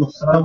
السلام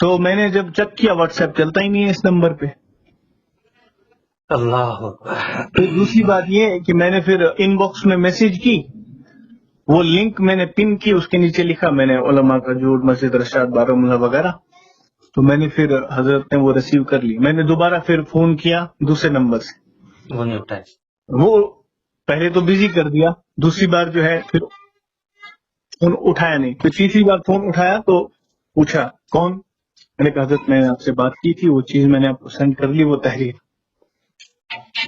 تو میں نے جب چیک کیا واٹس ایپ چلتا ہی نہیں ہے اس نمبر پہ. اللہ. پھر دوسری بات یہ ہے کہ میں نے پھر ان باکس میں میسج کی, وہ لنک میں نے پن کی, اس کے نیچے لکھا میں نے علماء کا جھوٹ, مسجد رشاد بارہمولہ وغیرہ. تو میں نے پھر حضرت نے وہ ریسیو کر لی. میں نے دوبارہ پھر فون کیا دوسرے نمبر سے, وہ نہیں اٹھائے. وہ پہلے تو بزی کر دیا, دوسری بار جو ہے پھر فون اٹھایا نہیں. پھر تیسری بار فون اٹھایا تو پوچھا کون. میں نے کہا حضرت میں نے آپ سے بات کی تھی, وہ چیز میں نے آپ کو سینڈ کر لی, وہ تحریر.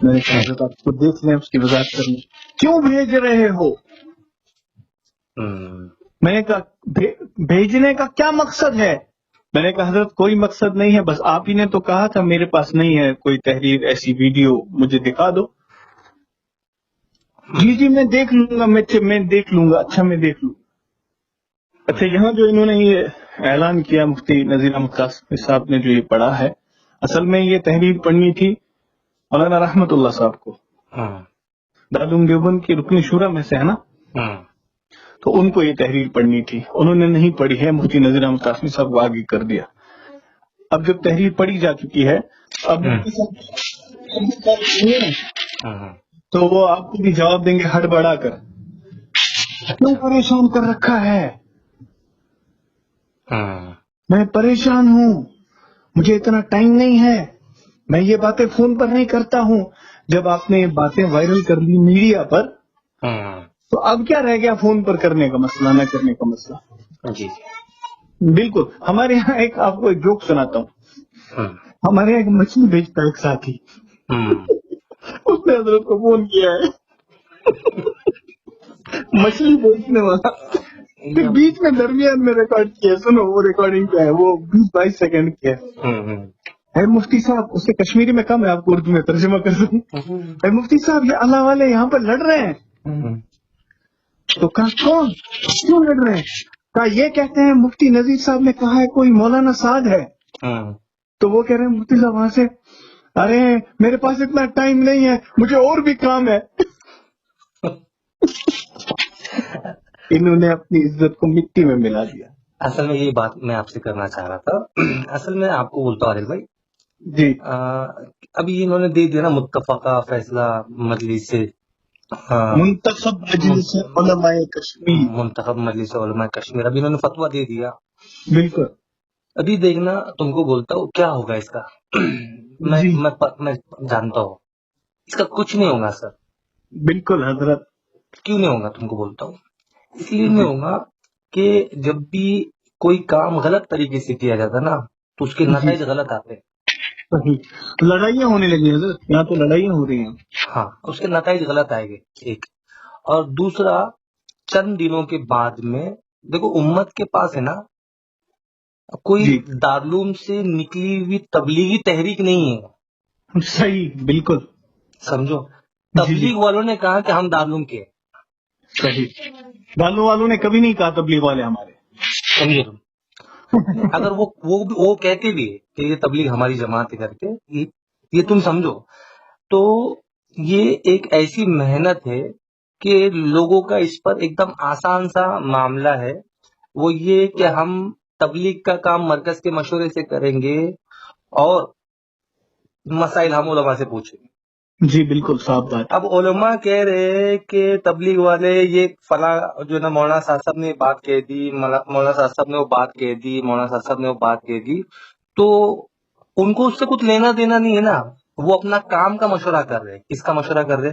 میں نے کہا حضرت آپ کو دیکھ لیں, اس کی وضاحت کر لیں, کیوں بھیج رہے ہو. میں نے کہا بھیجنے کا کیا مقصد ہے. میں نے کہا حضرت کوئی مقصد نہیں ہے, بس آپ ہی نے تو کہا تھا میرے پاس نہیں ہے کوئی تحریر, ایسی ویڈیو مجھے دکھا دو. جی میں دیکھ لوں گا, میں دیکھ لوں گا. اچھا میں دیکھ لوں. اچھا یہاں جو انہوں نے یہ اعلان کیا مفتی نذیر احمد قاسمی صاحب نے جو یہ پڑھا ہے, اصل میں یہ تحریر پڑھنی تھی مولانا رحمت اللہ صاحب کو, دارالعلوم دیوبند کی رکن شورا میں سے ہے نا, تو ان کو یہ تحریر پڑھنی تھی. انہوں نے نہیں پڑھی ہے, مفتی نذیر احمد قاسمی صاحب کو آگے کر دیا. اب جب تحریر پڑھی جا چکی ہے, اب تو وہ آپ کو بھی جواب دیں گے ہٹ بڑھا کر, کیوں پریشان کر رکھا ہے. میں پریشان ہوں, مجھے اتنا ٹائم نہیں ہے, میں یہ باتیں فون پر نہیں کرتا ہوں. جب آپ نے یہ باتیں وائرل کر لی میڈیا پر, تو اب کیا رہ گیا فون پر کرنے کا مسئلہ, نہ کرنے کا مسئلہ. جی بالکل. ہمارے یہاں ایک آپ کو ایک جوک سناتا ہوں. ہمارے یہاں ایک مچھلی بیچتا ہے ایک ساتھی, اس نے حضرت کو فون کیا ہے مچھلی بیچنے والا, پھر بیچ میں درمیان میں ریکارڈ کیا. سنو وہ ریکارڈنگ کیا ہے, وہ 20-22 سیکنڈ کی ہے. اے مفتی صاحب, اس سے کشمیری میں کم ہے, آپ کو اردو میں ترجمہ کر دوں. اے مفتی صاحب یہ اللہ والے یہاں پر لڑ رہے ہیں. تو کہا کون, کیوں لڑ رہے ہیں. کہا یہ کہتے ہیں مفتی نذیر صاحب نے کہا ہے کوئی مولانا سعد ہے. تو وہ کہہ رہے ہیں مفتی صاحب وہاں سے, ارے میرے پاس اتنا ٹائم نہیں ہے, مجھے اور بھی کام ہے. انہوں نے اپنی عزت کو مٹی میں ملا دیا. اصل میں یہ بات میں آپ سے کرنا چاہ رہا تھا. اصل میں آپ کو بولتا ہوں عادل بھائی, جی ابھی انہوں نے دے دیا نا متفقہ فیصلہ مجلس سے, منتخب مجلس علماء کشمیر, منتخب مجلس علماء کشمیر, ابھی انہوں نے فتویٰ دے دیا. بالکل. ابھی دیکھنا تم کو بولتا ہوں کیا ہوگا اس کا. میں جانتا ہوں اس کا کچھ نہیں ہوگا سر. بالکل حضرت. کیوں نہیں ہوگا تم کو بولتا ہوں, اس لیے نہیں ہوگا کہ جب بھی کوئی کام غلط طریقے سے کیا جاتا نا تو اس کے نتائج غلط آتے ہیں. لڑائیاں ہونے لگی حضرت, یہاں تو لڑائیاں ہو رہی ہیں. ہاں, اس کے نتائج غلط آئے گے ایک. اور دوسرا, چند دنوں کے بعد میں دیکھو امت کے پاس ہے نا کوئی دارالعلوم سے نکلی ہوئی تبلیغی تحریک نہیں ہے. صحیح, بالکل. سمجھو, تبلیغ والوں نے کہا کہ ہم دارالعلوم کے. صحیح, دارالعلوم والوں نے کبھی نہیں کہا تبلیغ والے ہمارے. سمجھے تم, اگر وہ کہتے بھی کہ یہ تبلیغ ہماری جماعت کر کے, یہ تم سمجھو تو یہ ایک ایسی محنت ہے کہ لوگوں کا اس پر ایک دم آسان سا معاملہ ہے. وہ یہ کہ ہم تبلیغ کا کام مرکز کے مشورے سے کریں گے اور مسائل ہم علماء سے پوچھیں گے. جی بالکل صاحب بات. اب علماء کہہ رہے کہ تبلیغ والے یہ فلاں جو نا مولانا صاحب نے بات کہہ دی, مولانا صاحب نے وہ بات کہہ دی, مولانا صاحب نے وہ بات کہہ دی, تو ان کو اس سے کچھ لینا دینا نہیں ہے نا. وہ اپنا کام کا مشورہ کر رہے. کس کا مشورہ کر رہے؟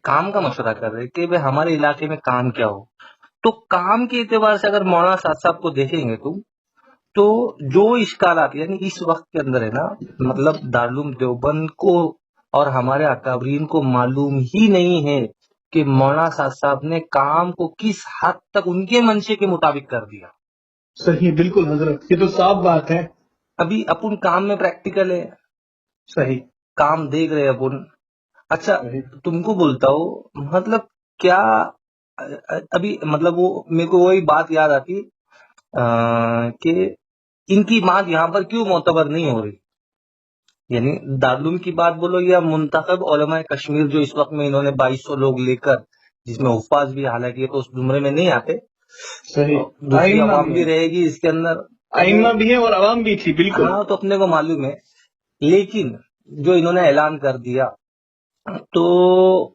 کام کا مشورہ کر رہے کہ بھائی ہمارے علاقے میں کام کیا ہو. تو کام کے اعتبار سے اگر مولانا صاحب کو دیکھیں گے تم تو جو اشکالات یعنی اس وقت کے اندر ہے نا, مطلب دارالعلوم دیوبند کو اور ہمارے اکابرین کو معلوم ہی نہیں ہے کہ مولانا صاحب نے کام کو کس حد تک ان کے منشے کے مطابق کر دیا. صحیح, بالکل حضرت, یہ تو صاف بات ہے. ابھی اپن کام میں پریکٹیکل ہے. صحیح, کام دیکھ رہے اپن. اچھا تم کو بولتا ہوں, مطلب کیا ابھی مطلب وہ میرے کو وہی بات یاد آتی کہ ان کی بات یہاں پر کیوں معتبر نہیں ہو رہی. یعنی دارالعلوم کی بات بولو یا منتخب علماء کشمیر جو اس وقت میں انہوں نے 2200 لوگ لے کر, جس میں حفاظ بھی حالانکہ تو اس زمرے میں نہیں آتے, دوسری عوام بھی رہے گی اس کے اندر, ائمہ بھی ہیں اور عوام بھی تھی، بالکل. ہاں تو اپنے کو معلوم ہے، لیکن جو انہوں نے اعلان کر دیا تو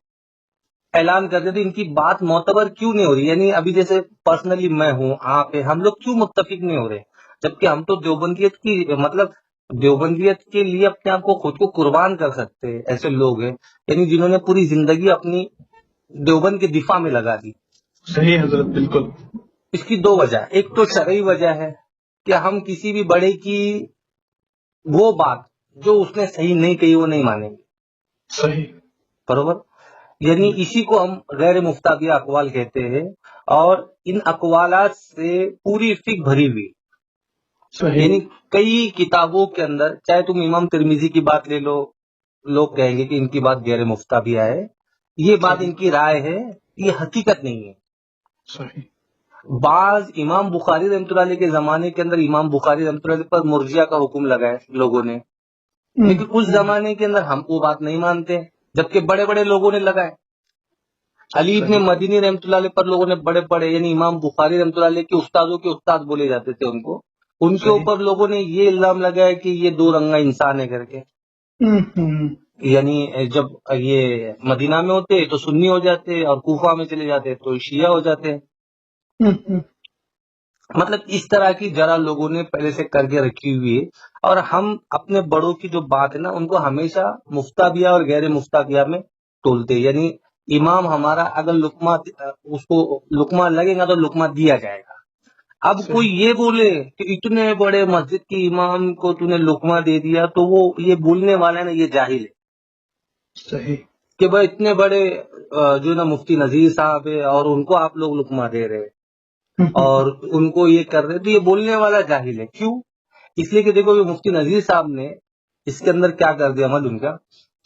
اعلان کر دیا تو ان کی بات معتبر کیوں نہیں ہو رہی؟ یعنی ابھی جیسے پرسنلی میں ہوں، آپ ہیں، ہم لوگ کیوں متفق نہیں ہو رہے؟ جبکہ ہم تو دیوبندیت کی مطلب دیوبندیت کے لیے اپنے آپ کو خود کو قربان کر سکتے ہیں، ایسے لوگ ہیں یعنی جنہوں نے پوری زندگی اپنی دیوبند کے دفاع میں لگا دی. صحیح حضرت، بالکل. اس کی دو وجہ، ایک تو شرعی وجہ ہے کہ ہم کسی بھی بڑے کی وہ بات جو اس نے صحیح نہیں کہی وہ نہیں مانیں گے. صحیح. برابر. یعنی اسی کو ہم غیر مفتابیہ اقوال کہتے ہیں، اور ان اقوالات سے پوری فقہ بھری ہوئی. صحیح. یعنی کئی کتابوں کے اندر، چاہے تم امام ترمذی کی بات لے لو، لوگ کہیں گے کہ ان کی بات غیر مفتابیہ ہے، یہ بات ان کی رائے ہے، یہ حقیقت نہیں ہے. صحیح. بعض امام بخاری رحمۃ اللہ علیہ کے زمانے کے اندر امام بخاری رحمۃ اللہ علیہ پر مرجیہ کا حکم لگا ہے لوگوں نے، لیکن اس زمانے کے اندر ہم وہ بات نہیں مانتے، جبکہ بڑے بڑے لوگوں نے لگائے. علی ابن مدینی رحمۃ اللہ علیہ پر لوگوں نے بڑے بڑے یعنی امام بخاری رحمۃ اللہ علیہ کے استادوں کے استاد بولے جاتے تھے ان کے اوپر لوگوں نے یہ الزام لگایا کہ یہ دو رنگا انسان ہے کر کے. یعنی جب یہ مدینہ میں ہوتے تو سنی ہو جاتے اور کوفہ میں چلے جاتے تو شیعہ ہو جاتے. مطلب اس طرح کی جرا لوگوں نے پہلے سے کر کے رکھی ہوئی ہے، اور ہم اپنے بڑوں کی جو بات ہے نا ان کو ہمیشہ مفتابیہ اور غیر مفتابیہ میں تولتے. یعنی امام ہمارا اگر لقمہ اس کو لقمہ لگے گا تو لقمہ دیا جائے گا. اب کوئی یہ بولے کہ اتنے بڑے مسجد کے امام کو تو نے لقمہ دے دیا تو وہ یہ بولنے والا ہے نا یہ جاہل ہے. صحیح. کہ بھائی اتنے بڑے جو نا مفتی نذیر صاحب ہے اور ان کو آپ لوگ لقمہ دے رہے اور ان کو یہ کر رہے، تو یہ بولنے والا جاہل ہے. کیوں؟ اس لیے کہ دیکھو یہ مفتی نذیر صاحب نے اس کے اندر کیا کر دیا عمل ان کا،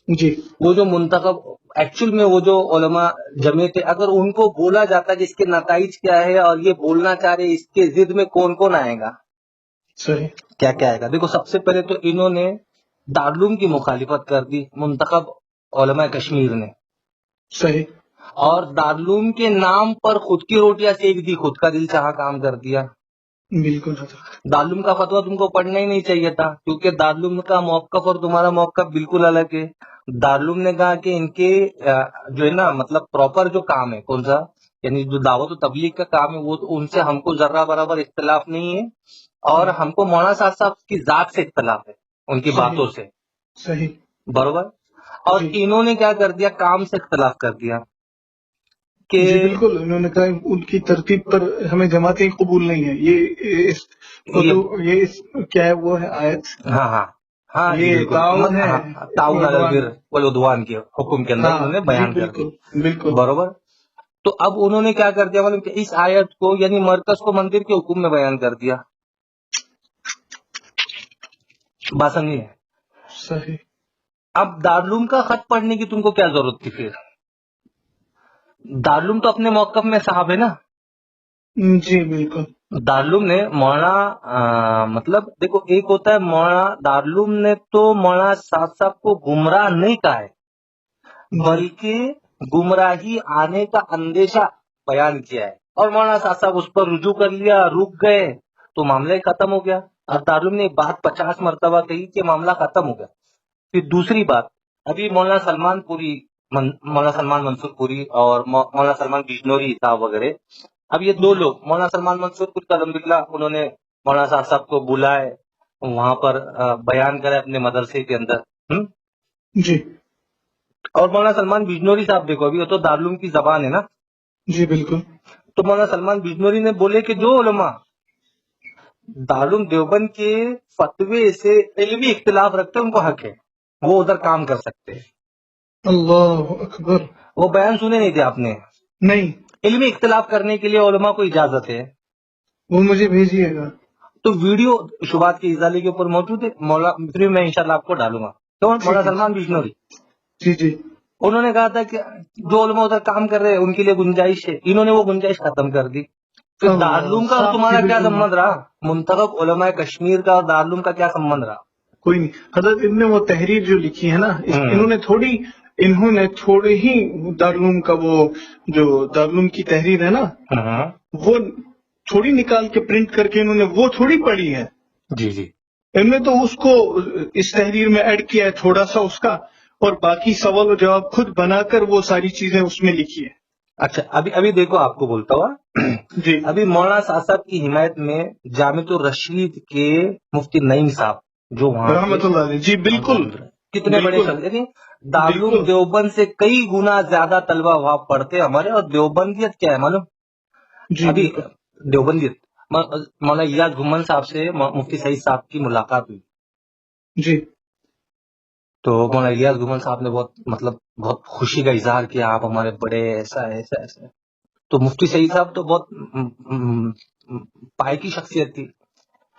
جی وہ جو منتخب ایکچوئل میں وہ جو علماء جمع تھے، اگر ان کو بولا جاتا کہ اس کے نتائج کیا ہے اور یہ بولنا چاہ رہے اس کے ضد میں کون کون آئے گا، صحیح. کیا کیا آئے گا. دیکھو سب سے پہلے تو انہوں نے دارالعلوم کی مخالفت کر دی منتخب علماء کشمیر نے. صحیح. اور دارالعلوم کے نام پر خود کی روٹیاں سیک دی، خود کا دل چاہا کام کر دیا. بالکل. دارالعلوم کا فتویٰ تم کو پڑھنا ہی نہیں چاہیے تھا، کیونکہ دارالعلوم کا موقف اور تمہارا موقف بالکل الگ ہے. دارالعلوم نے کہا کہ ان کے جو ہے نا مطلب پراپر جو کام ہے کون سا، یعنی جو دعوت و تبلیغ کا کام ہے وہ ان سے ہم کو ذرہ برابر اختلاف نہیں ہے، اور ہم کو مولانا صاحب کی ذات سے اختلاف ہے، ان کی باتوں سے. صحیح. برابر. اور انہوں نے کیا کر دیا، کام سے اختلاف کر دیا کہ جی بالکل. انہوں نے کہا ان کی ترتیب پر ہمیں جماعتیں قبول نہیں ہے. یہ کیا ہے وہ ہے آیت. ہاں ہاں ہاں یہ تعاون ہے، تعاون علی البر والعدوان کے حکم کے اندر انہوں نے بیان کر دیا. بالکل. برابر. تو اب انہوں نے کیا کر دیا معلوم کہ اس آیت کو یعنی مرکز کو مندر کے حکم میں بیان کر دیا. بات سمجھیے. صحیح. اب دارالعلوم کا خط پڑھنے کی تم کو کیا ضرورت تھی؟ پھر دارالعلوم تو اپنے موقف میں صاحب ہے نا. جی بالکل. دارالعلوم نے مولانا مطلب دیکھو ایک ہوتا ہے مولانا دارالعلوم نے تو مولانا صاحب کو گمراہ نہیں کہا ہے، بلکہ گمراہی آنے کا اندیشہ بیان کیا ہے، اور مولانا صاحب اس پر رجوع کر لیا، رک گئے تو معاملہ ہی ختم ہو گیا. اور دارالعلوم نے بات 50 مرتبہ کہی کہ معاملہ ختم ہو گیا. پھر دوسری بات، ابھی مولانا سلمان منصور پوری اور مولانا سلمان بجنوری صاحب وغیرہ، اب یہ دو لوگ مولانا سلمان منصور پوری الحمدللہ انہوں نے مولانا صاحب کو بلائے، وہاں پر بیان کرے اپنے مدرسے کے اندر. جی. اور مولانا سلمان بجنوری صاحب دیکھو ابھی وہ تو دارالعلوم کی زبان ہے نا. جی بالکل. تو مولانا سلمان بجنوری نے بولے کہ جو علماء دارالعلوم دیوبند کے فتوے سے علمی اختلاف رکھتے ہیں ان کو حق ہے وہ ادھر کام کر سکتے ہیں. اللہ اکبر. وہ بیان سنے نہیں تھے آپ نے؟ نہیں. علمی اختلاف کرنے کے لیے علماء کو اجازت ہے. وہ مجھے بھیجیے گا. تو ویڈیو شبہات کے ازالے کے اوپر موجود ہے، میں انشاءاللہ آپ کو ڈالوں گا. تو مولانا سلمان بجنوری جی انہوں نے کہا تھا کہ جو علماء ادھر کام کر رہے ہیں ان کے لیے گنجائش ہے، انہوں نے وہ گنجائش ختم کر دی. پھر دارالعلوم کا تمہارا کیا سمبند رہا؟ منتخب علماء کشمیر کا اور دارالعلوم کا کیا سمبند رہا؟ کوئی نہیں. حضرت ان نے وہ تحریر جو لکھی ہے نا انہوں نے تھوڑے ہی دارالعلوم کا وہ جو دارالعلوم کی تحریر ہے نا تھوڑی نکال کے پرنٹ کر کے انہوں نے وہ تھوڑی پڑھی ہے. جی جی انہوں نے تو اس کو اس تحریر میں ایڈ کیا ہے تھوڑا سا اس کا، اور باقی سوال و جواب خود بنا کر وہ ساری چیزیں اس میں لکھی ہے. اچھا ابھی دیکھو آپ کو بولتا ہوا جی ابھی مولانا صاحب کی حمایت میں جامع الرشید کے مفتی نعیم صاحب جو وہاں رحمت اللہ علیہ، جی بالکل کتنے بڑے بالکل، شخص یعنی دارالعلوم بالکل. دیوبند سے کئی گنا زیادہ طلبہ وہاں پڑھتے ہمارے. اور دیوبندیت کیا ہے معلوم؟ جی ابھی بالکل. دیوبندیت مولانا الیاس گھمن صاحب سے مفتی سعید صاحب کی ملاقات ہوئی. جی تو مولانا الیاس گھمن صاحب نے بہت خوشی کا اظہار کیا، آپ ہمارے بڑے ایسا ایسا ایسا. تو مفتی سعید صاحب تو بہت پائے کی شخصیت تھی.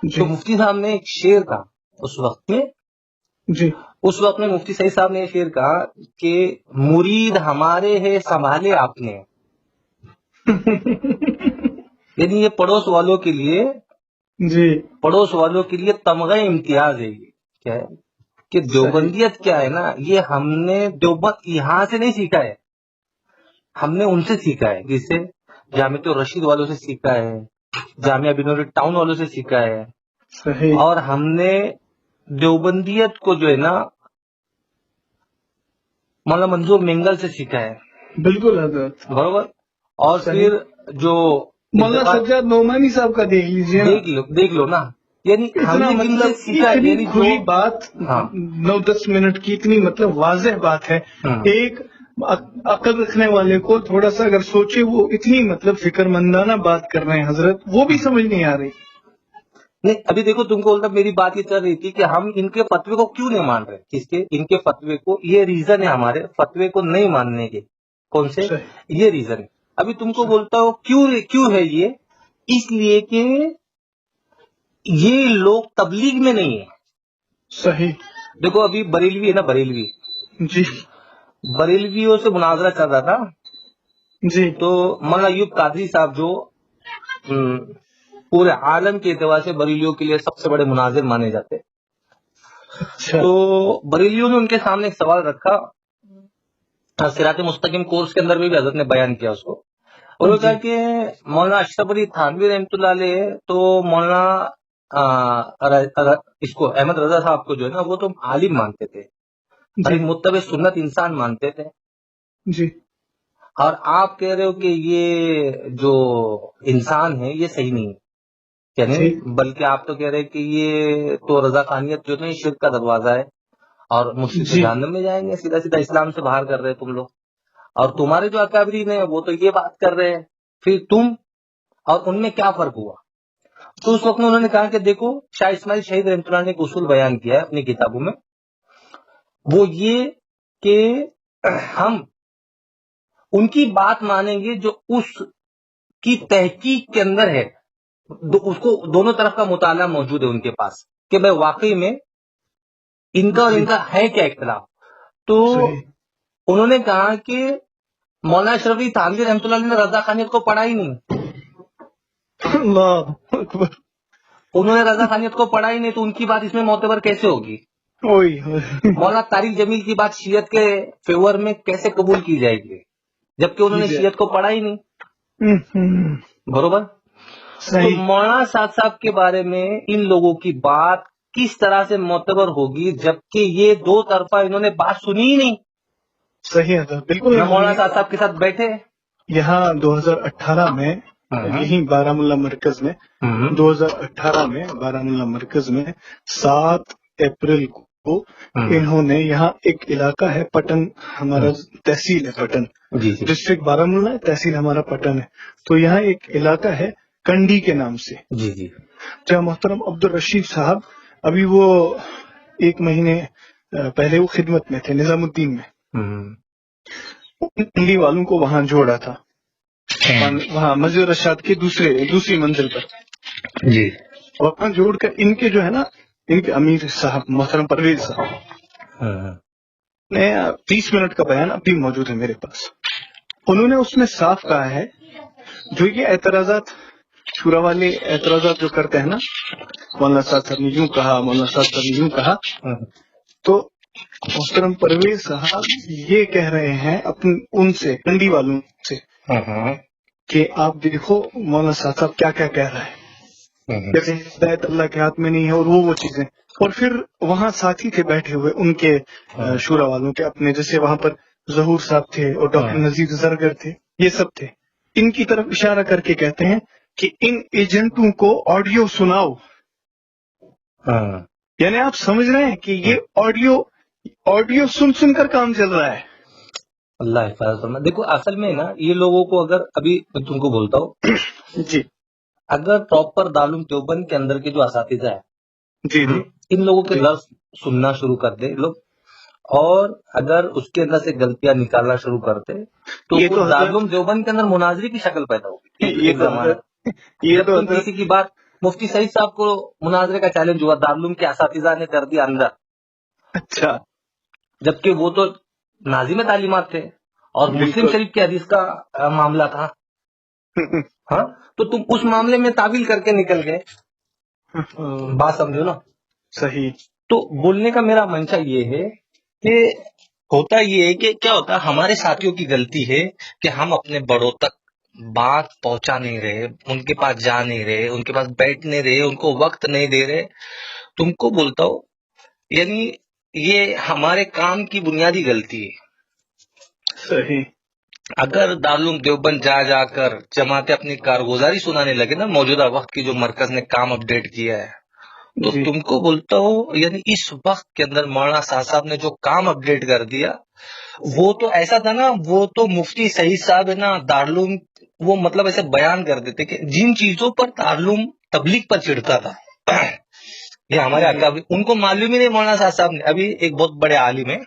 جی تو مفتی صاحب نے ایک شعر کہا اس وقت میں. جی مفتی سعید صاحب نے یہ شعر کہا کہ مرید ہمارے ہے سنبھالے آپ نے. یعنی یہ پڑوس والوں کے لیے تمغہ امتیاز ہے. یہ کیا ہے کہ دیوبندیت کیا ہے نا، یہ ہم نے دیوبند یہاں سے نہیں سیکھا ہے، ہم نے ان سے سیکھا ہے. جس سے جامع الرشید والوں سے سیکھا ہے، جامعہ بنور ٹاؤن والوں سے سیکھا ہے. صحیح. اور ہم نے دیوبندیت کو جو ہے نا مولانا منظور مینگل سے سیکھا ہے. بالکل حضرت، برابر. اور صحیح. پھر جو مولانا سجاد نعمانی صاحب کا دیکھ لیجیے نا، دیکھ لو نا، یعنی ہم اتنا نے جن سے سیکھا ہے. اتنی یعنی کھلی بات، ہاں 9-10 منٹ کی اتنی واضح بات ہے. ایک عقل رکھنے والے کو تھوڑا سا اگر سوچے، وہ اتنی فکر مندانہ بات کر رہے ہیں حضرت، وہ بھی سمجھ نہیں آ رہی. نہیں ابھی دیکھو تم کو میری بات یہ چل رہی تھی کہ ہم ان کے فتوے کو کیوں نہیں مان رہے. کس کے؟ ان کے فتوے کو. یہ ریزن ہے ہمارے فتوے کو نہیں ماننے کے. کون سے؟ یہ ریزن ہے. ابھی تم کو بولتا ہو کیوں ہے یہ؟ اس لیے کہ یہ لوگ تبلیغ میں نہیں ہے. صحیح. دیکھو ابھی بریلوی ہے نا، بریلوی، جی بریلویوں سے مناظرہ چل رہا تھا. جی تو مولانا ایوب قادری صاحب جو پورے عالم کے اعتبار سے بریلیوں کے لیے سب سے بڑے مناظر مانے جاتے، تو بریلیوں نے ان کے سامنے ایک سوال رکھا. صراط مستقیم کورس کے اندر بھی حضرت نے بیان کیا اس کو. انہوں نے کہا کہ مولانا اشرف علی تھانوی رحمۃ اللہ علیہ تو مولانا اس کو احمد رضا صاحب کو جو ہے نا وہ تو عالم مانتے تھے، ایک متبع سنت انسان مانتے تھے. جی. اور آپ کہہ رہے ہو کہ یہ جو انسان ہے یہ صحیح نہیں ہے. یعنی بلکہ آپ تو کہہ رہے کہ یہ تو رضا خانیت جو ہے شرک کا دروازہ ہے اور مسلم جہنم میں جائیں گے. سیدھا سیدھا اسلام سے باہر کر رہے تم لوگ. اور تمہارے جو اکابرین ہیں وہ تو یہ بات کر رہے ہیں. پھر تم اور ان میں کیا فرق ہوا؟ تو اس وقت میں انہوں نے کہا کہ دیکھو شاہ اسماعیل شہید رحمۃ اللہ نے ایک اصول بیان کیا ہے اپنی کتابوں میں، وہ یہ کہ ہم ان کی بات مانیں گے جو اس کی تحقیق کے اندر ہے، اس کو دونوں طرف کا مطالعہ موجود ہے ان کے پاس کہ بھائی واقعی میں ان کا اور ان کا ہے کیا اختلاف. تو انہوں نے کہا کہ مولانا اشرف علی تھانوی رحمۃ اللہ علیہ نے رضا خانیت کو پڑھا ہی نہیں. اللہ اکبر. انہوں نے رضا خانیت کو پڑھا ہی نہیں تو ان کی بات اس میں معتبر کیسے ہوگی؟ مولانا طارق جمیل کی بات شیعت کے فیور میں کیسے قبول کی جائے گی جبکہ انہوں نے شیعت کو پڑھا ہی نہیں؟ برابر. تو مولانا صاحب کے بارے میں ان لوگوں کی بات کس طرح سے معتبر ہوگی جبکہ یہ دو طرفہ انہوں نے بات سنی ہی نہیں؟ صحیح ہے بالکل. مولانا صاحب کے ساتھ بیٹھے یہاں 2018 میں یہیں بارہ مولہ مرکز میں 2018 میں بارہ مولہ مرکز میں 7 اپریل کو انہوں نے یہاں ایک علاقہ ہے پٹن، ہمارا تحصیل ہے پٹن، ڈسٹرکٹ بارہ مولہ ہے، تحصیل ہمارا پٹن ہے. تو یہاں ایک علاقہ ہے کنڈی کے نام سے، جہاں محترم عبد الرشید صاحب ابھی وہ 1 مہینے پہلے وہ خدمت میں تھے نظام الدین میں. کنڈی والوں کو وہاں جوڑا تھا، وہاں مسجد رشاد کی دوسری منزل پر. جی. وہاں جوڑ کر ان کے جو ہے نا، ان کے امیر صاحب محترم پرویز صاحب نے 30 منٹ کا بیان اب بھی موجود ہے میرے پاس. انہوں نے اس میں صاف کہا ہے جو یہ اعتراضات شورا والے اعتراضات جو کرتے ہیں نا، مولانا صاحب نے یوں کہا، مولانا صاحب نے یوں کہا، تو محترم پرویز صاحب یہ کہہ رہے ہیں ان سے، کنڈی والوں سے، کہ آپ دیکھو مولانا صاحب کیا کیا کہہ رہا ہے، جیسے ہدایت اللہ کے ہاتھ میں نہیں ہے اور وہ چیزیں. اور پھر وہاں ساتھی تھے بیٹھے ہوئے ان کے شورا والوں کے اپنے، جیسے وہاں پر ظہور صاحب تھے اور ڈاکٹر نذیر زرگر تھے، یہ سب تھے. ان کی طرف اشارہ کر کے کہتے ہیں کہ ان ایجنٹوں کو آڈیو سناؤ. یعنی آپ سمجھ رہے ہیں کہ یہ آڈیو سن کر کام چل رہا ہے. اللہ حفاظت فرمائے. دیکھو اصل میں نا یہ لوگوں کو، اگر ابھی میں تم کو بولتا ہوں جی اگر پراپر دارالعلوم دیوبند کے اندر کے جو اساتذہ ہیں جی جی ان لوگوں کے درس سننا شروع کر دے لوگ، اور اگر اس کے اندر سے غلطیاں نکالنا شروع کرتے تو یہ تو اس دارالعلوم دیوبند کے اندر مناظری کی شکل پیدا ہوگی. ایک زمانہ جب تم کسی کی بات، مفتی سعید صاحب کو مناظرے کا چیلنج ہوا، دارالعلوم کے اساتذہ نے کر دیا اندر، اچھا، جبکہ وہ تو ناظم تعلیمات تھے اور مسلم شریف کی حدیث کا معاملہ تھا. ہاں تو تم اس معاملے میں تعویل کر کے نکل گئے. بات سمجھو نا. صحیح. تو بولنے کا میرا منشا یہ ہے کہ ہوتا یہ ہے کہ کیا ہوتا ہے، ہمارے ساتھیوں کی غلطی ہے کہ ہم اپنے بڑوں تک بات پہنچا نہیں رہے، ان کے پاس جا نہیں رہے، ان کے پاس بیٹھ نہیں رہے، ان کو وقت نہیں دے رہے. تم کو بولتا ہوں یعنی یہ ہمارے کام کی بنیادی غلطی ہے. صحیح. اگر دارالعلوم دیوبند جا کر جماعتیں اپنی کارگزاری سنانے لگے نا، موجودہ وقت کی جو مرکز نے کام اپڈیٹ کیا ہے، تو تم کو بولتا ہوں یعنی اس وقت کے اندر مولانا صاحب نے جو کام اپڈیٹ کر دیا وہ تو ایسا تھا نا، وہ تو مفتی سعید صاحب ہے نا دارالعلوم، وہ مطلب ایسے بیان کر دیتے کہ جن چیزوں پر دارالعلوم تبلیغ پر چڑھتا تھا یہ ہمارے اکابر، ان کو معلوم ہی نہیں. مولانا صاحب نے ابھی ایک بہت بڑے عالم ہے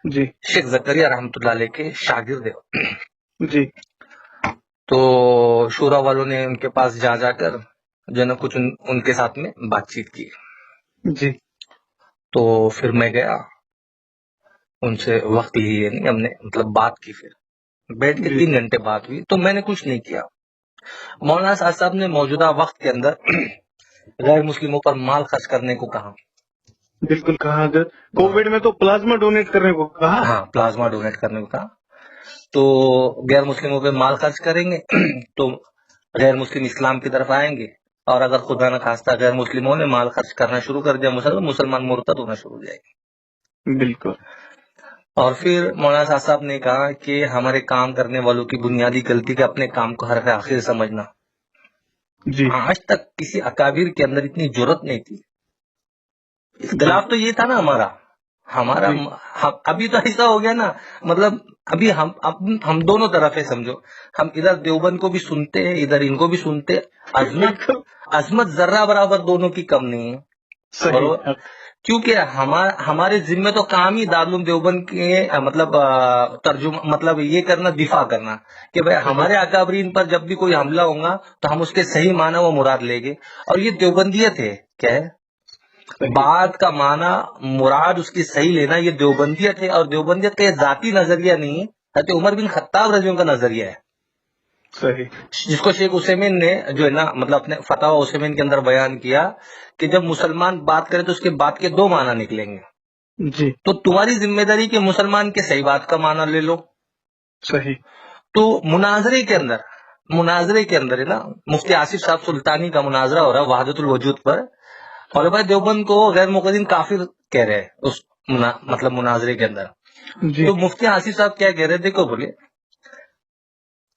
جی شیخ زکریا رحمۃ اللہ علیہ کے شاگرد ہے جی. تو شورا والوں نے ان کے پاس جا کر جو ہے نا کچھ ان کے ساتھ میں بات چیت کی. جی. تو پھر میں گیا ان سے وقت لیے نہیں، ہم نے مطلب بات کی، پھر بیٹھ کے 3 گھنٹے بات ہوئی. تو میں نے کچھ نہیں کیا. مولانا صاحب نے موجودہ وقت کے اندر غیر مسلموں پر مال خرچ کرنے کو کہا. بالکل کہا. کووڈ میں تو پلازما ڈونیٹ کرنے کو کہا. ہاں پلازما ڈونیٹ کرنے کو کہا. تو غیر مسلموں پہ مال خرچ کریں گے تو غیر مسلم اسلام کی طرف آئیں گے، اور اگر خدا نہ خواستہ غیر مسلموں نے مال خرچ کرنا شروع کر دیا مسلمان مرتد ہونا شروع ہو جائے گے. بالکل. اور پھر مولانا صاحب نے کہا کہ ہمارے کام کرنے والوں کی بنیادی غلطی کہ اپنے کام کو حرف آخر سمجھنا. جی. آج تک کسی اکابر کے اندر اتنی جرت نہیں تھی. اختلاف تو یہ تھا نا ہمارا ابھی تو ایسا ہو گیا نا، مطلب ابھی ہم دونوں طرف ہے سمجھو، ہم ادھر دیوبند کو بھی سنتے ہیں، ادھر ان کو بھی سنتے ہیں. عظمت ذرہ برابر دونوں کی کم نہیں ہے. کیونکہ ہمارے ذمے تو کام ہی دارالعلوم دیوبند کے مطلب ترجمہ، مطلب یہ کرنا، دفاع کرنا کہ بھائی ہمارے اکابرین پر جب بھی کوئی حملہ ہوگا تو ہم اس کے صحیح معنی و مراد لیں گے. اور یہ دیوبندیت ہے، کیا ہے بات کا معنی مراد اس کی صحیح لینا، یہ دیوبندیت ہے. اور دیوبندیت کا یہ ذاتی نظریہ نہیں ہے، حضرت عمر بن خطاب رضی اللہ عنہ کا نظریہ ہے. صحیح. جس کو شیخ عثیمین نے جو ہے نا مطلب اپنے فتاوی عثیمین کے اندر بیان کیا کہ جب مسلمان بات کرے تو اس کے بات کے 2 معنی نکلیں گے. جی. تو تمہاری ذمہ داری کہ مسلمان کے صحیح بات کا معنی لے لو. صحیح. تو مناظرے کے اندر ہے نا، مفتی آصف صاحب سلطانی کا مناظرہ ہو رہا ہے وحدت الوجود پر. علماء دیوبند کو غیر مقدم کافر کہہ رہے ہیں اس مطلب مناظرے کے اندر. تو مفتی آصف صاحب کیا کہہ رہے دیکھو، بولے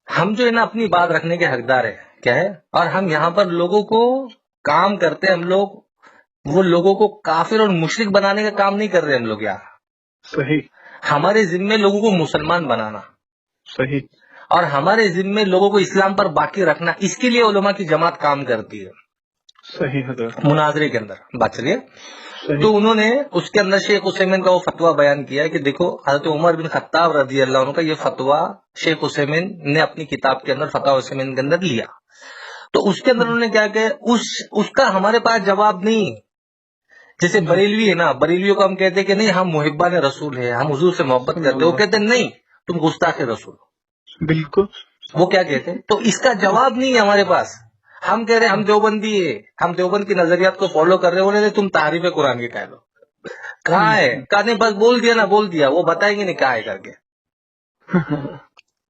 ہم جو ہے نا اپنی بات رکھنے کے حقدار ہے، کیا ہے، اور ہم یہاں پر لوگوں کو کام کرتے ہیں، ہم لوگ وہ لوگوں کو کافر اور مشرک بنانے کا کام نہیں کر رہے ہم لوگ یہاں. صحیح. ہمارے ذمے لوگوں کو مسلمان بنانا. صحیح. اور ہمارے ذمے لوگوں کو اسلام پر باقی رکھنا، اس کے لیے علماء کی جماعت کام کرتی ہے. صحیح حضرت. مناظرے کے اندر بات چلیے. تو انہوں نے اس کے اندر شیخ عثیمین کا وہ فتویٰ بیان کیا ہے کہ دیکھو حضرت عمر بن خطاب رضی اللہ عنہ کا یہ فتویٰ شیخ عثیمین نے اپنی کتاب کے اندر فتویٰ عثیمین کے اندر لیا. تو اس کے اندر انہوں نے کیا کہ اس کا ہمارے پاس جواب نہیں. جیسے بریلوی ہے نا، بریلویوں کو ہم کہتے ہیں کہ نہیں ہم محبان رسول ہیں، ہم حضور سے محبت کرتے ہیں، وہ کہتے ہیں نہیں تم گستاخ رسول. بالکل. وہ کیا کہتے ہیں، تو اس کا جواب نہیں ہے ہمارے پاس. ہم کہہ رہے ہیں ہم دیوبندی ہے، ہم دیوبند کی نظریات کو فالو کر رہے ہیں. انہوں نے تم تعریف قرآن کی کہہ لو. کہاں ہے؟ کہا نہیں بس بول دیا نا، بول دیا، وہ بتائیں گے نہیں کہاں ہے کر کے.